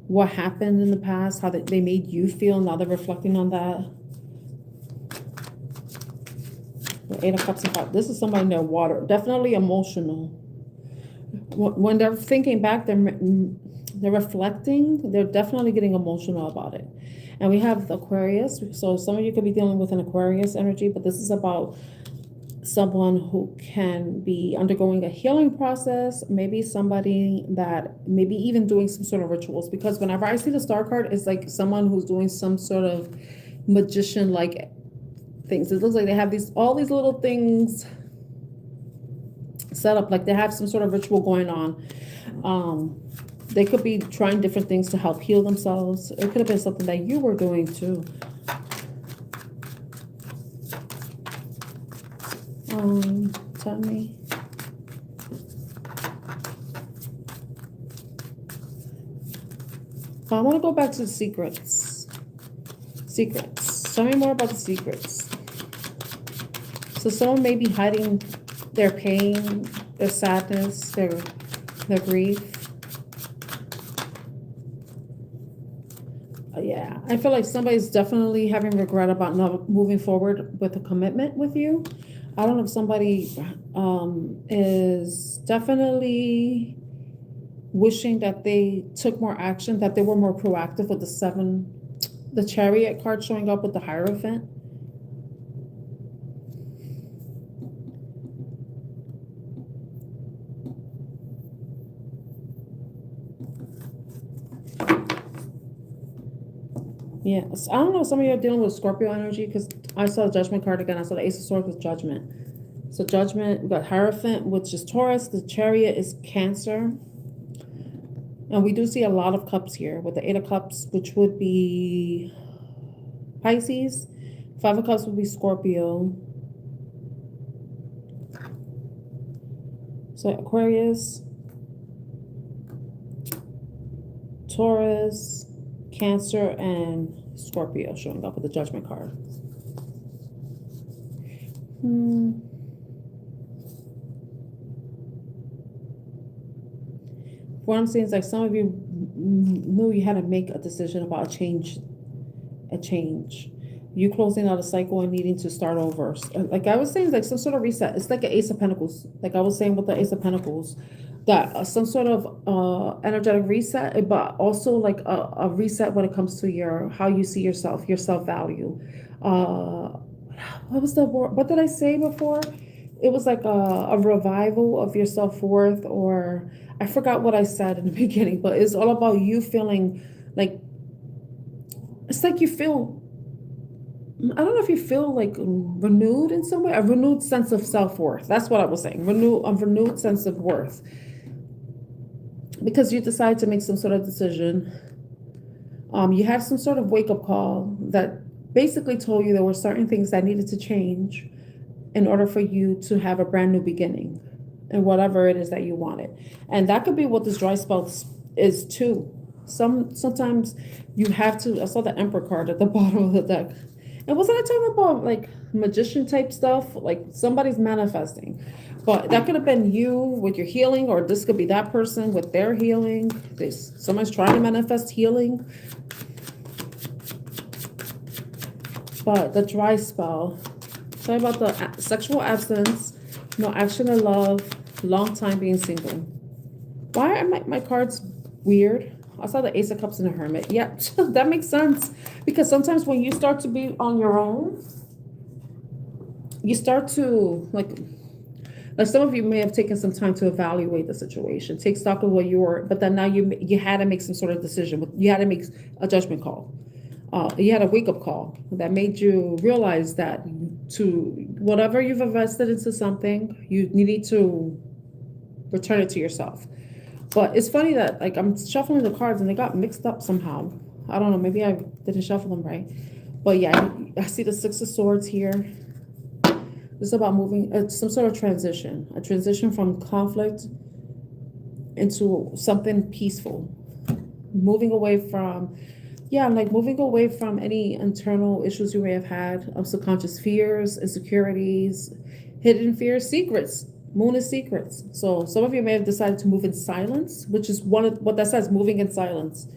what happened in the past, how they made you feel. Now they're reflecting on that. The Eight of Cups and Cups. This is somebody in their water. Definitely emotional. When they're thinking back, they're reflecting, they're definitely getting emotional about it. And we have the Aquarius. So some of you could be dealing with an Aquarius energy, but this is about someone who can be undergoing a healing process, maybe somebody that maybe even doing some sort of rituals, because whenever I see the Star card, it's like someone who's doing some sort of magician-like things. It looks like they have all these little things set up, like they have some sort of ritual going on. They could be trying different things to help heal themselves. It could have been something that you were doing too. Tell me. I want to go back to the secrets. Secrets. Tell me more about the secrets. So someone may be hiding their pain, their sadness, their grief. Yeah, I feel like somebody's definitely having regret about not moving forward with a commitment with you. I don't know if somebody is definitely wishing that they took more action, that they were more proactive with the Chariot card showing up with the Hierophant. Yes, I don't know if some of you are dealing with Scorpio energy, because I saw the Judgment card again. I saw the Ace of Swords with Judgment. So Judgment, we got Hierophant, which is Taurus. The Chariot is Cancer. And we do see a lot of cups here with the Eight of Cups, which would be Pisces. Five of Cups would be Scorpio. So Aquarius, Taurus, Cancer, and Scorpio showing up with the Judgment card. what I'm saying is like some of you knew you had to make a decision about a change. You closing out a cycle and needing to start over. Like I was saying, like some sort of reset. It's like an Ace of Pentacles. Like I was saying with the Ace of Pentacles, that some sort of energetic reset, but also like a reset when it comes to your how you see yourself, your self value. What was the word? What did I say before? It was like a revival of your self worth, or I forgot what I said in the beginning, but it's all about you feeling like it's like you feel. I don't know if you feel like renewed in some way, a renewed sense of self worth. That's what I was saying. A renewed sense of worth, because you decide to make some sort of decision. You had some sort of wake up call that basically told you there were certain things that needed to change in order for you to have a brand new beginning and whatever it is that you wanted. And that could be what this dry spell is too. Sometimes you have to. I saw the Emperor card at the bottom of the deck. And wasn't I talking about like magician type stuff? Like somebody's manifesting. But that could have been you with your healing, or this could be that person with their healing. Someone's trying to manifest healing. But the dry spell, talking about the sexual absence, no action or love, long time being single. Why are my cards weird? I saw the Ace of Cups and the Hermit. Yeah, that makes sense. Because sometimes when you start to be on your own, you start to, like some of you may have taken some time to evaluate the situation, take stock of what you were, but then now you had to make some sort of decision. You had to make a judgment call. You had a wake-up call that made you realize that to whatever you've invested into something, you need to return it to yourself. But it's funny that like I'm shuffling the cards and they got mixed up somehow. I don't know, maybe I didn't shuffle them right. But yeah, I see the Six of Swords here. This is about moving, some sort of transition, a transition from conflict into something peaceful. Moving away from any internal issues you may have had, of subconscious fears, insecurities, hidden fears, secrets. Moon is secrets. So some of you may have decided to move in silence, which is what that says, moving in silence,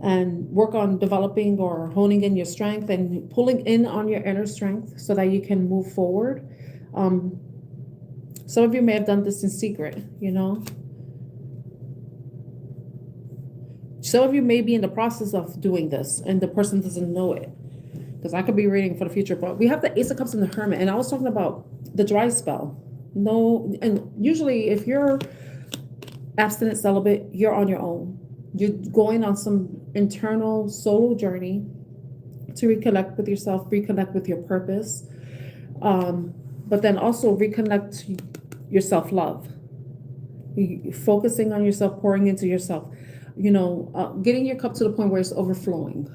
and work on developing or honing in your strength and pulling in on your inner strength so that you can move forward. Some of you may have done this in secret, Some of you may be in the process of doing this and the person doesn't know it, because I could be reading for the future. But we have the Ace of Cups and the Hermit, and I was talking about the dry spell. No, and usually if you're abstinent, celibate, you're on your own. You're going on some internal solo journey to reconnect with yourself, reconnect with your purpose, but then also reconnect your self-love. Focusing on yourself, pouring into yourself, getting your cup to the point where it's overflowing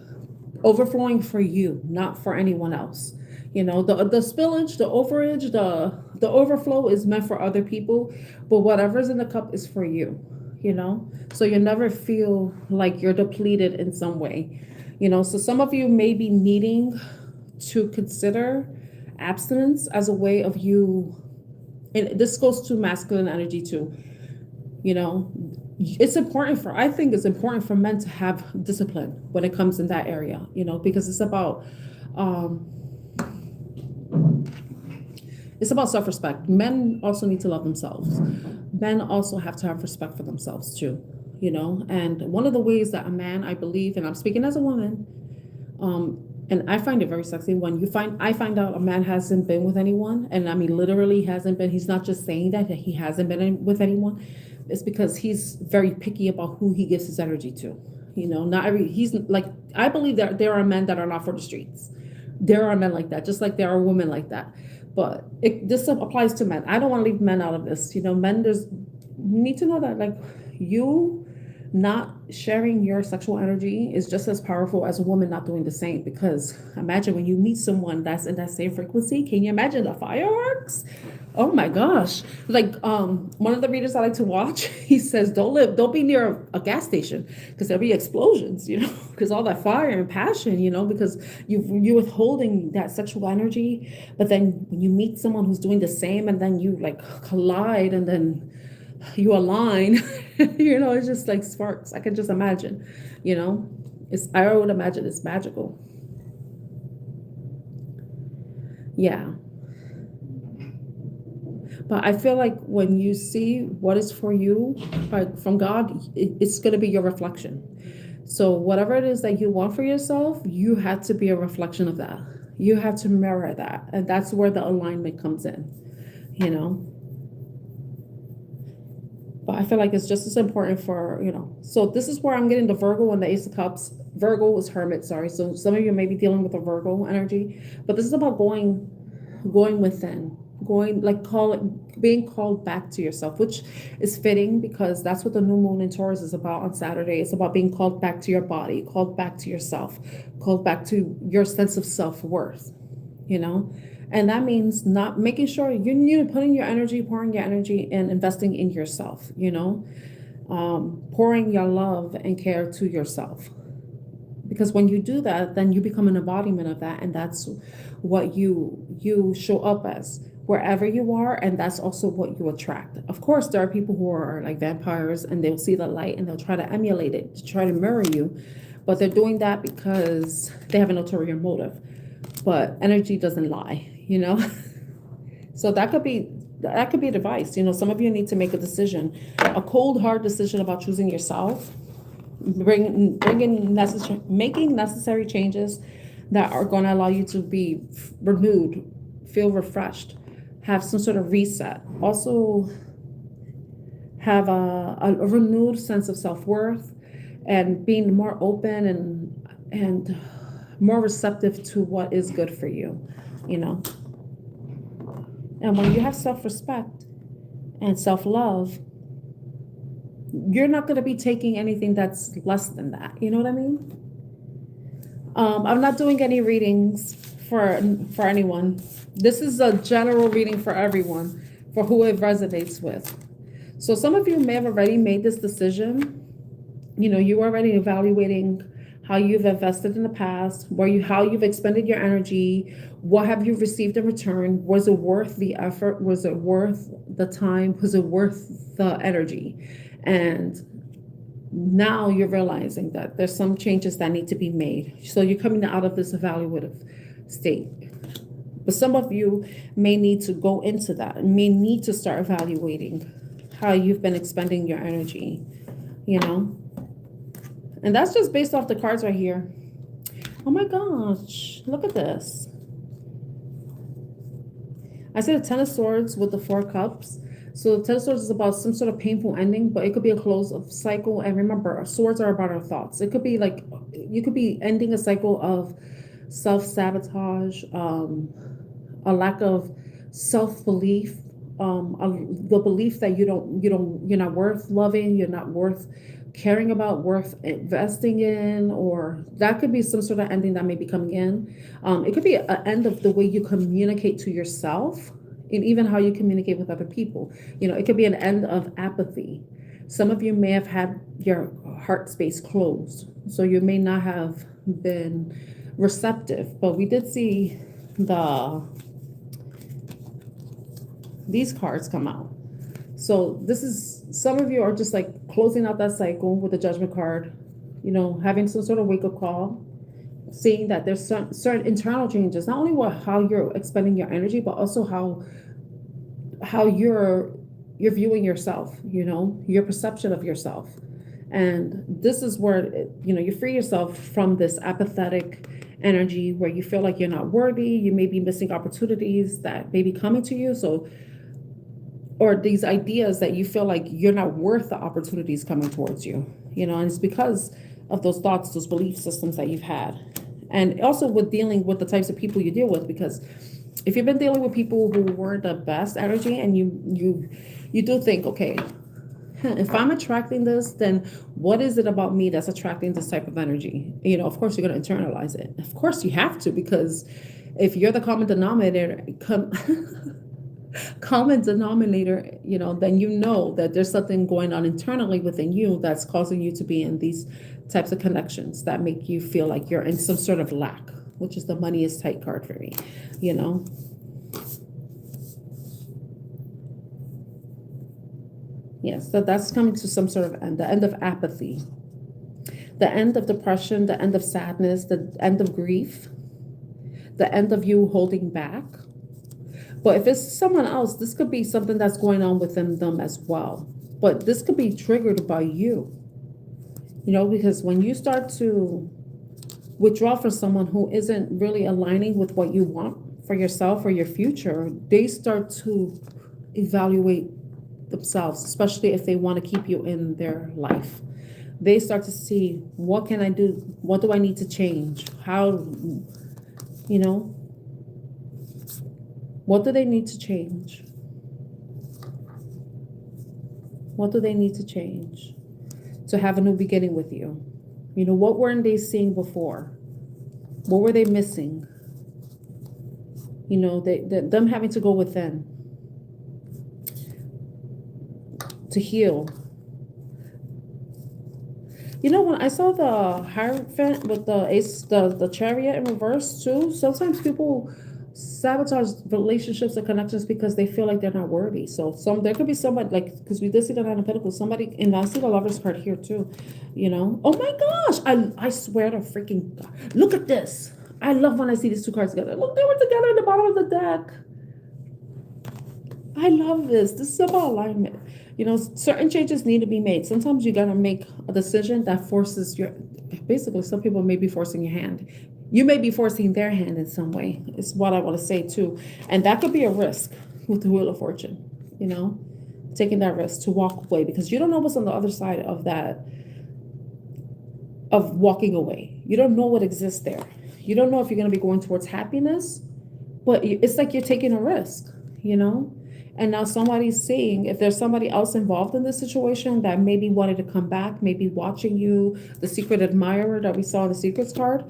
for you, not for anyone else. The spillage, the overage, the overflow is meant for other people, but whatever's in the cup is for you, so you never feel like you're depleted in some way, so some of you may be needing to consider abstinence as a way of you, and this goes to masculine energy too, I think it's important for men to have discipline when it comes in that area, because it's about self-respect. Men also need to love themselves. Men also have to have respect for themselves too, and one of the ways that a man, I believe, and I'm speaking as a woman, and I find it very sexy when I find out a man hasn't been with anyone, and I mean literally hasn't been. He's not just saying that he hasn't been with anyone. It's because he's very picky about who he gives his energy to. He's like, I believe that there are men that are not for the streets. There are men like that, just like there are women like that. But this applies to men. I don't want to leave men out of this. Men, you need to know that like you not sharing your sexual energy is just as powerful as a woman not doing the same. Because imagine when you meet someone that's in that same frequency, can you imagine the fireworks? Oh my gosh. Like one of the readers I like to watch, he says, don't be near a gas station because there'll be explosions, because all that fire and passion, because you're withholding that sexual energy. But then when you meet someone who's doing the same and then you like collide, and then you align, it's just like sparks. I can just imagine, I would imagine it's magical. Yeah. But I feel like when you see what is for you, like from God, it's going to be your reflection. So whatever it is that you want for yourself, you have to be a reflection of that. You have to mirror that. And that's where the alignment comes in, you know? But I feel like it's just as important for, so this is where I'm getting the Virgo and the Ace of Cups. Virgo was Hermit, sorry. So some of you may be dealing with a Virgo energy, but this is about going within, going like being called back to yourself, which is fitting because that's what the new moon in Taurus is about on Saturday. It's about being called back to your body, called back to yourself, called back to your sense of self-worth, and that means not making sure you're putting your energy, pouring your energy and investing in yourself, pouring your love and care to yourself. Because when you do that, then you become an embodiment of that. And that's what you show up as wherever you are. And that's also what you attract. Of course, there are people who are like vampires and they'll see the light and they'll try to emulate it, to try to mirror you. But they're doing that because they have an ulterior motive. But energy doesn't lie, So that could be advice. Some of you need to make a decision, a cold, hard decision about choosing yourself, making necessary changes that are going to allow you to be renewed, feel refreshed, have some sort of reset. Also have a renewed sense of self-worth and being more open and more receptive to what is good for you, And when you have self-respect and self-love, you're not going to be taking anything that's less than that. You know what I mean? I'm not doing any readings for anyone. This is a general reading for everyone, for who it resonates with. So some of you may have already made this decision. You are already evaluating how you've invested in the past, how you've expended your energy, what have you received in return? Was it worth the effort? Was it worth the time? Was it worth the energy? And now you're realizing that there's some changes that need to be made. So you're coming out of this evaluative state. But some of you may need to go into that, may need to start evaluating how you've been expending your energy, And that's just based off the cards right here. Oh my gosh, look at this. I see the Ten of Swords with the Four Cups. So the Ten of Swords is about some sort of painful ending, but it could be a close of cycle. And remember, swords are about our thoughts. It could be like, you could be ending a cycle of self-sabotage, a lack of self-belief, the belief that you're not worth loving, you're not worth caring about, worth investing in, or that could be some sort of ending that may be coming in. It could be an end of the way you communicate to yourself and even how you communicate with other people. It could be an end of apathy. Some of you may have had your heart space closed, so you may not have been receptive, but we did see these cards come out. So this is, some of you are just like closing out that cycle with the Judgment card, having some sort of wake-up call, seeing that there's certain internal changes, not only how you're expending your energy, but also how you're viewing yourself, your perception of yourself. And this is where, you free yourself from this apathetic energy where you feel like you're not worthy, you may be missing opportunities that may be coming to you. Or these ideas that you feel like you're not worth the opportunities coming towards you, and it's because of those thoughts, those belief systems that you've had. And also with dealing with the types of people you deal with, because if you've been dealing with people who weren't the best energy and you do think, okay, if I'm attracting this, then what is it about me that's attracting this type of energy? Of course, you're going to internalize it. Of course, you have to, because if you're the common denominator, then that there's something going on internally within you that's causing you to be in these types of connections that make you feel like you're in some sort of lack, which is the money is tight card for me, Yes, so that's coming to some sort of end, the end of apathy, the end of depression, the end of sadness, the end of grief, the end of you holding back. But if it's someone else, this could be something that's going on within them as well. But this could be triggered by you, because when you start to withdraw from someone who isn't really aligning with what you want for yourself or your future, they start to evaluate themselves, especially if they want to keep you in their life. They start to see, what can I do? What do I need to change? How, what do they need to change? What do they need to change to have a new beginning with you? What weren't they seeing before? What were they missing? Them having to go within to heal. When I saw the Hierophant with the ace, the chariot in reverse too, sometimes people sabotage relationships and connections because they feel like they're not worthy. So there could be somebody, like, because we did see the Nine of Pentacles, somebody, and I see the Lover's card here too, oh my gosh, I swear to freaking God, look at this. I love when I see these two cards together. Look, they were together at the bottom of the deck. I love this. This is about alignment. Certain changes need to be made. Sometimes you got to make a decision that forces basically, some people may be forcing your hand. You may be forcing their hand in some way, is what I want to say too. And that could be a risk with the Wheel of Fortune, taking that risk to walk away, because you don't know what's on the other side of that, of walking away. You don't know what exists there. You don't know if you're going to be going towards happiness, but it's like you're taking a risk, And now somebody's seeing, if there's somebody else involved in this situation that maybe wanted to come back, maybe watching you, the secret admirer that we saw in the Secrets card,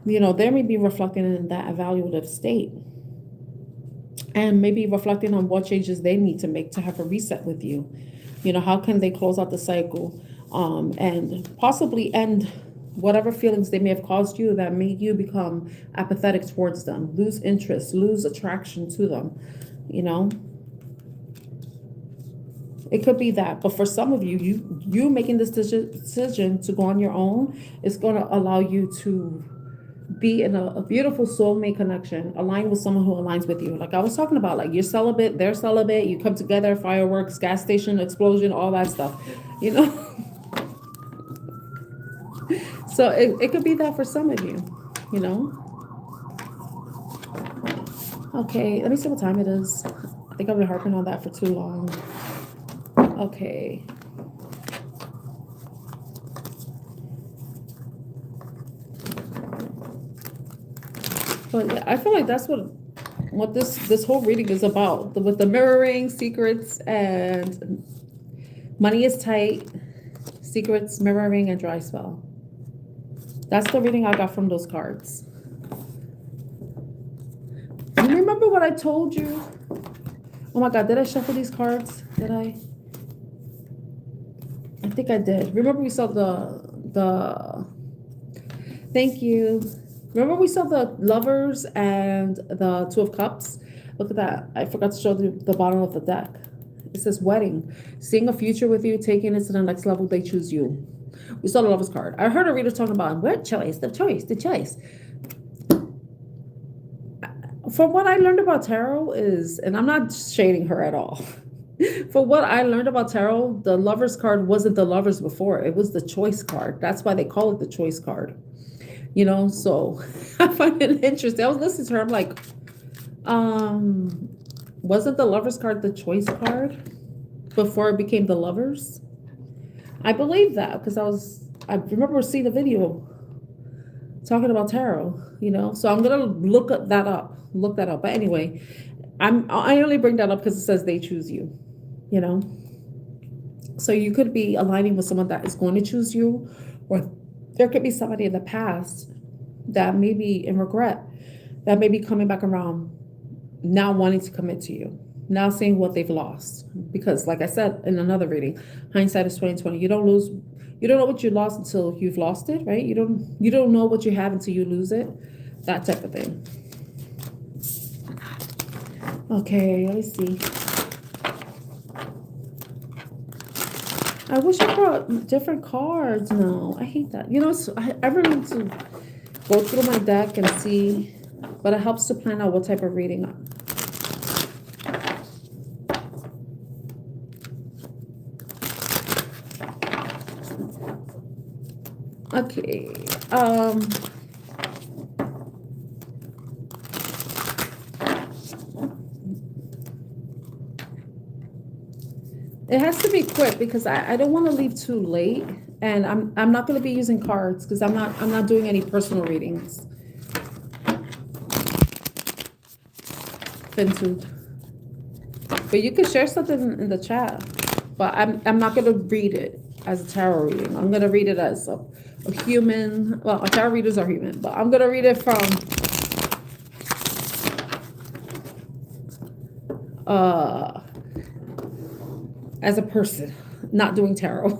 they may be reflecting in that evaluative state. And maybe reflecting on what changes they need to make to have a reset with you. How can they close out the cycle and possibly end whatever feelings they may have caused you that made you become apathetic towards them, lose interest, lose attraction to them, It could be that, but for some of you, you making this decision to go on your own is going to allow you to be in a beautiful soulmate connection, align with someone who aligns with you. Like I was talking about, like you're celibate, they're celibate, you come together, fireworks, gas station explosion, all that stuff, So it could be that for some of you, Okay, let me see what time it is. I think I've been harping on that for too long. Okay. But yeah, I feel like that's what this whole reading is about. With the mirroring, secrets, and money is tight, secrets, mirroring, and dry spell. That's the reading I got from those cards. You remember what I told you? Oh my God, did I shuffle these cards? Did I? I think I did. Remember we saw the thank you. Remember we saw the Lovers and the Two of Cups? Look at that. I forgot to show the bottom of the deck. It says wedding. Seeing a future with you, taking it to the next level, they choose you. We saw the Lovers card. I heard a reader talking about what choice, the choice. From what I learned about tarot is, and I'm not shading her at all. For what I learned about tarot, the Lovers card wasn't the Lovers before. It was the choice card. That's why they call it the choice card. So I find it interesting. I was listening to her. I'm like, wasn't the Lovers card the choice card before it became the Lovers? I believe that because I remember seeing a video talking about tarot, so I'm going to look that up. But anyway, I only bring that up because it says they choose you, so you could be aligning with someone that is going to choose you, or there could be somebody in the past that may be in regret, that may be coming back around now wanting to commit to you, now seeing what they've lost. Because like I said in another reading, hindsight is 20/20. You don't know what you lost until you've lost it, right? You don't know what you have until you lose it. That type of thing. Okay, let me see. I wish I brought different cards. No, I hate that. You know, I really need to go through my deck and see, but it helps to plan out what type of reading. Okay. It has to be quick because I don't want to leave too late, and I'm not going to be using cards because I'm not doing any personal readings. Fintude. But you can share something in the chat. But I'm not going to read it as a tarot reading. I'm going to read it as a human. Well, tarot readers are human, but I'm going to read it from as a person, not doing tarot.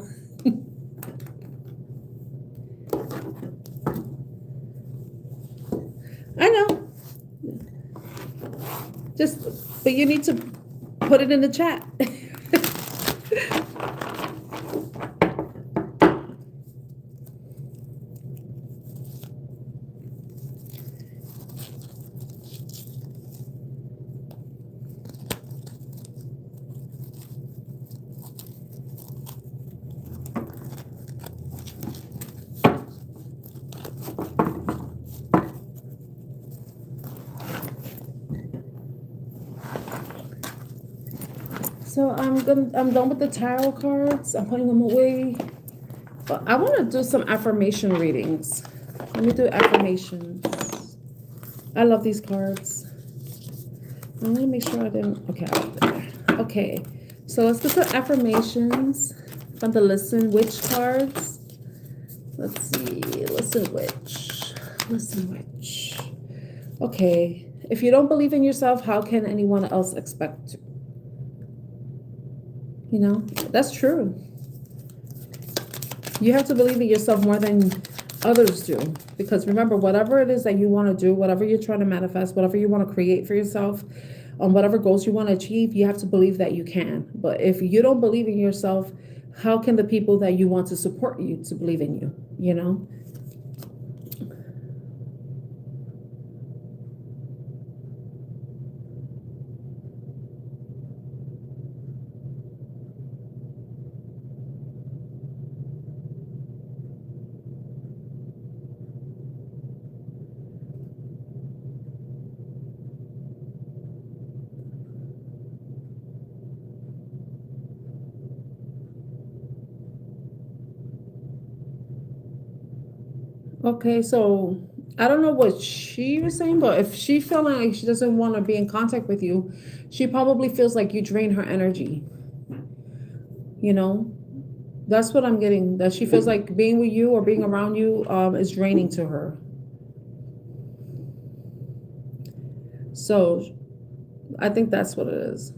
I know. But you need to put it in the chat. So I'm done with the tarot cards. I'm putting them away. But I want to do some affirmation readings. Let me do affirmations. I love these cards. I'm gonna make sure I didn't. Okay, okay. So let's do some affirmations from the Listen Witch cards. Let's see. Listen Witch. Listen Witch. Okay. If you don't believe in yourself, how can anyone else expect to? You know, that's true. You have to believe in yourself more than others do. Because remember, whatever it is that you want to do, whatever you're trying to manifest, whatever you want to create for yourself, on whatever goals you want to achieve, you have to believe that you can. But if you don't believe in yourself, how can the people that you want to support you to believe in you, you know? Okay, so I don't know what she was saying, but if she feeling like she doesn't want to be in contact with you, she probably feels like you drain her energy. You know, that's what I'm getting. That she feels like being with you or being around you is draining to her. So I think that's what it is.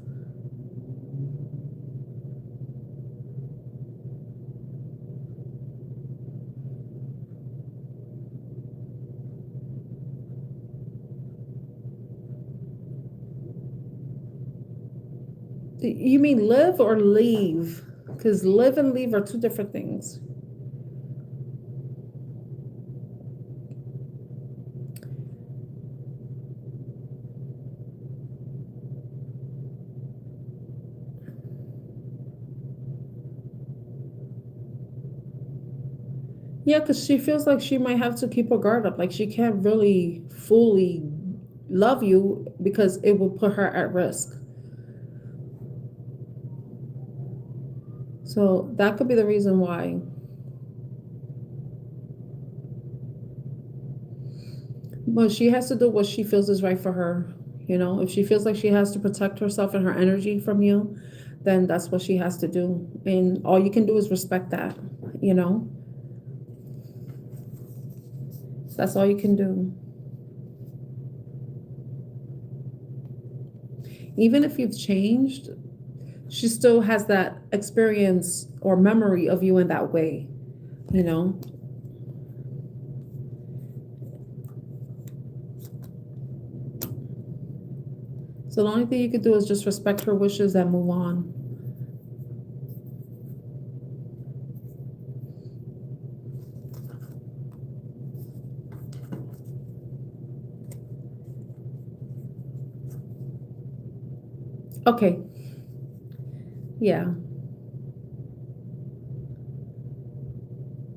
You mean live or leave? Because live and leave are two different things. Yeah, because she feels like she might have to keep her guard up. Like she can't really fully love you because it will put her at risk. So that could be the reason why. But she has to do what she feels is right for her. You know, if she feels like she has to protect herself and her energy from you, then that's what she has to do. And all you can do is respect that, you know? That's all you can do. Even if you've changed, she still has that experience or memory of you in that way, you know? So the only thing you could do is just respect her wishes and move on. Okay. Yeah.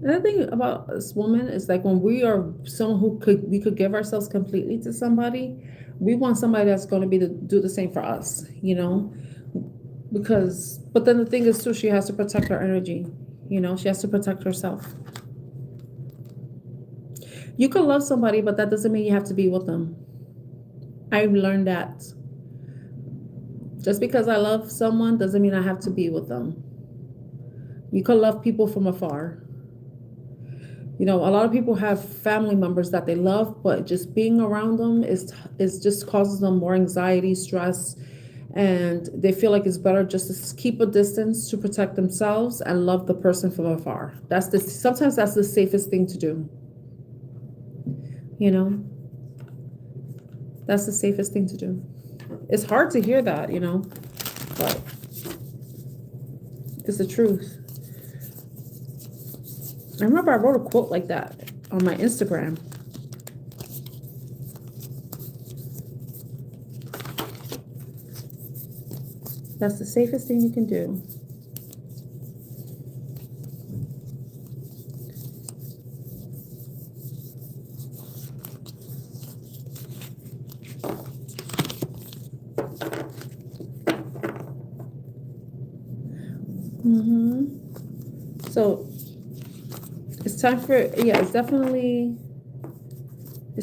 Another thing about this woman is like when we are someone who we could give ourselves completely to somebody, we want somebody that's going to be to do the same for us, because but then the thing is too, she has to protect her energy, she has to protect herself. You can love somebody, but that doesn't mean you have to be with them. I've learned that just because I love someone doesn't mean I have to be with them. You can love people from afar. A lot of people have family members that they love, but just being around them is just causes them more anxiety, stress, and they feel like it's better just to keep a distance to protect themselves and love the person from afar. Sometimes that's the safest thing to do. You know, that's the safest thing to do. It's hard to hear that, but it's the truth. I remember I wrote a quote like that on my Instagram. That's the safest thing you can do. So it's time for, it's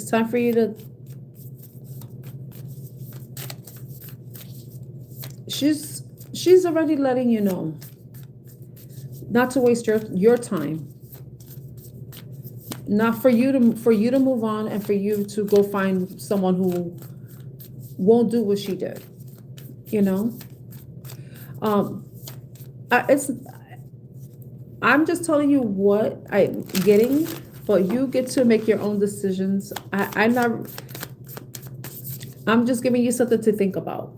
time for you to, she's already letting you know not to waste your time, not for you to move on and for you to go find someone who won't do what she did, I'm just telling you what I'm getting, but you get to make your own decisions. I'm just giving you something to think about.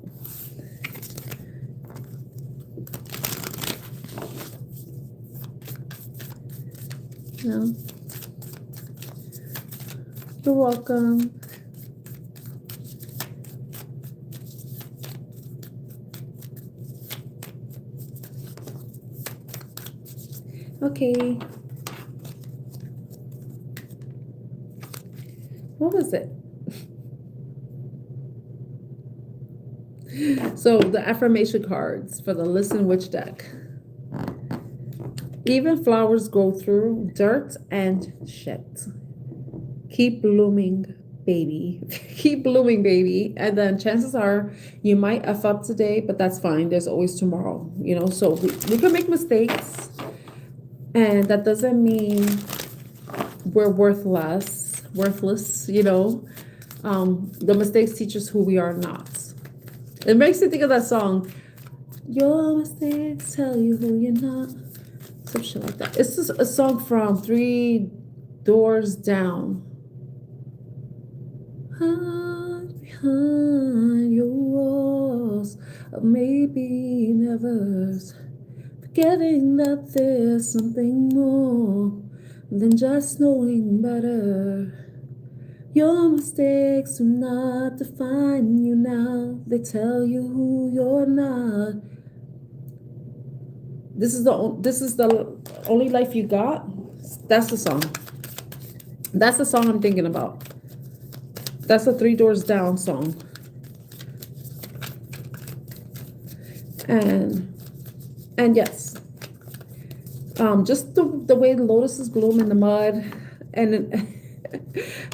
No. You're welcome. Okay. What was it? So the affirmation cards for the Listen Witch deck. Even flowers go through dirt and shit. Keep blooming, baby. Keep blooming, baby. And then chances are you might F up today, but that's fine. There's always tomorrow, so we can make mistakes. And that doesn't mean we're worthless, the mistakes teach us who we are not. It makes me think of that song, your mistakes tell you who you're not. Some shit like that. It's just a song from 3 Doors Down. Hide behind your walls of maybe nevers, forgetting that there's something more than just knowing better. Your mistakes do not define you now. They tell you who you're not. This is the only life you got. That's the song. That's the song I'm thinking about. That's a 3 Doors Down song. And yes, just the way the lotuses bloom in the mud, and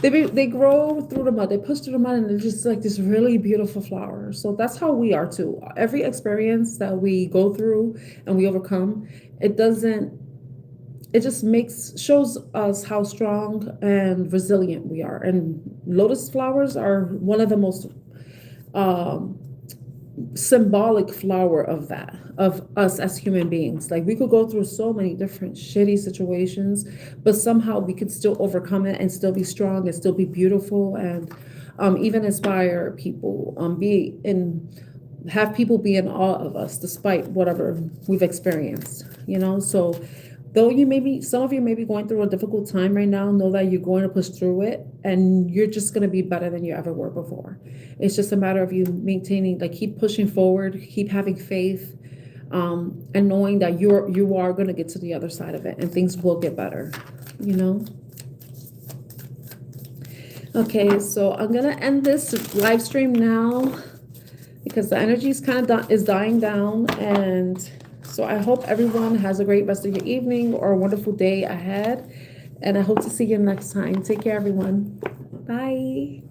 they grow through the mud. They push through the mud, and they're just like this really beautiful flower. So that's how we are too. Every experience that we go through and we overcome, it just shows us how strong and resilient we are. And lotus flowers are one of the most symbolic flower of us as human beings. Like, we could go through so many different shitty situations, but somehow we could still overcome it and still be strong and still be beautiful, and even inspire people, have people be in awe of us despite whatever we've experienced, so Though some of you may be going through a difficult time right now, know that you're going to push through it and you're just going to be better than you ever were before. It's just a matter of you maintaining, like, keep pushing forward, keep having faith, and knowing that you are going to get to the other side of it and things will get better, you know? Okay, so I'm going to end this live stream now because the energy is kind of is dying down. And so I hope everyone has a great rest of your evening or a wonderful day ahead. And I hope to see you next time. Take care, everyone. Bye.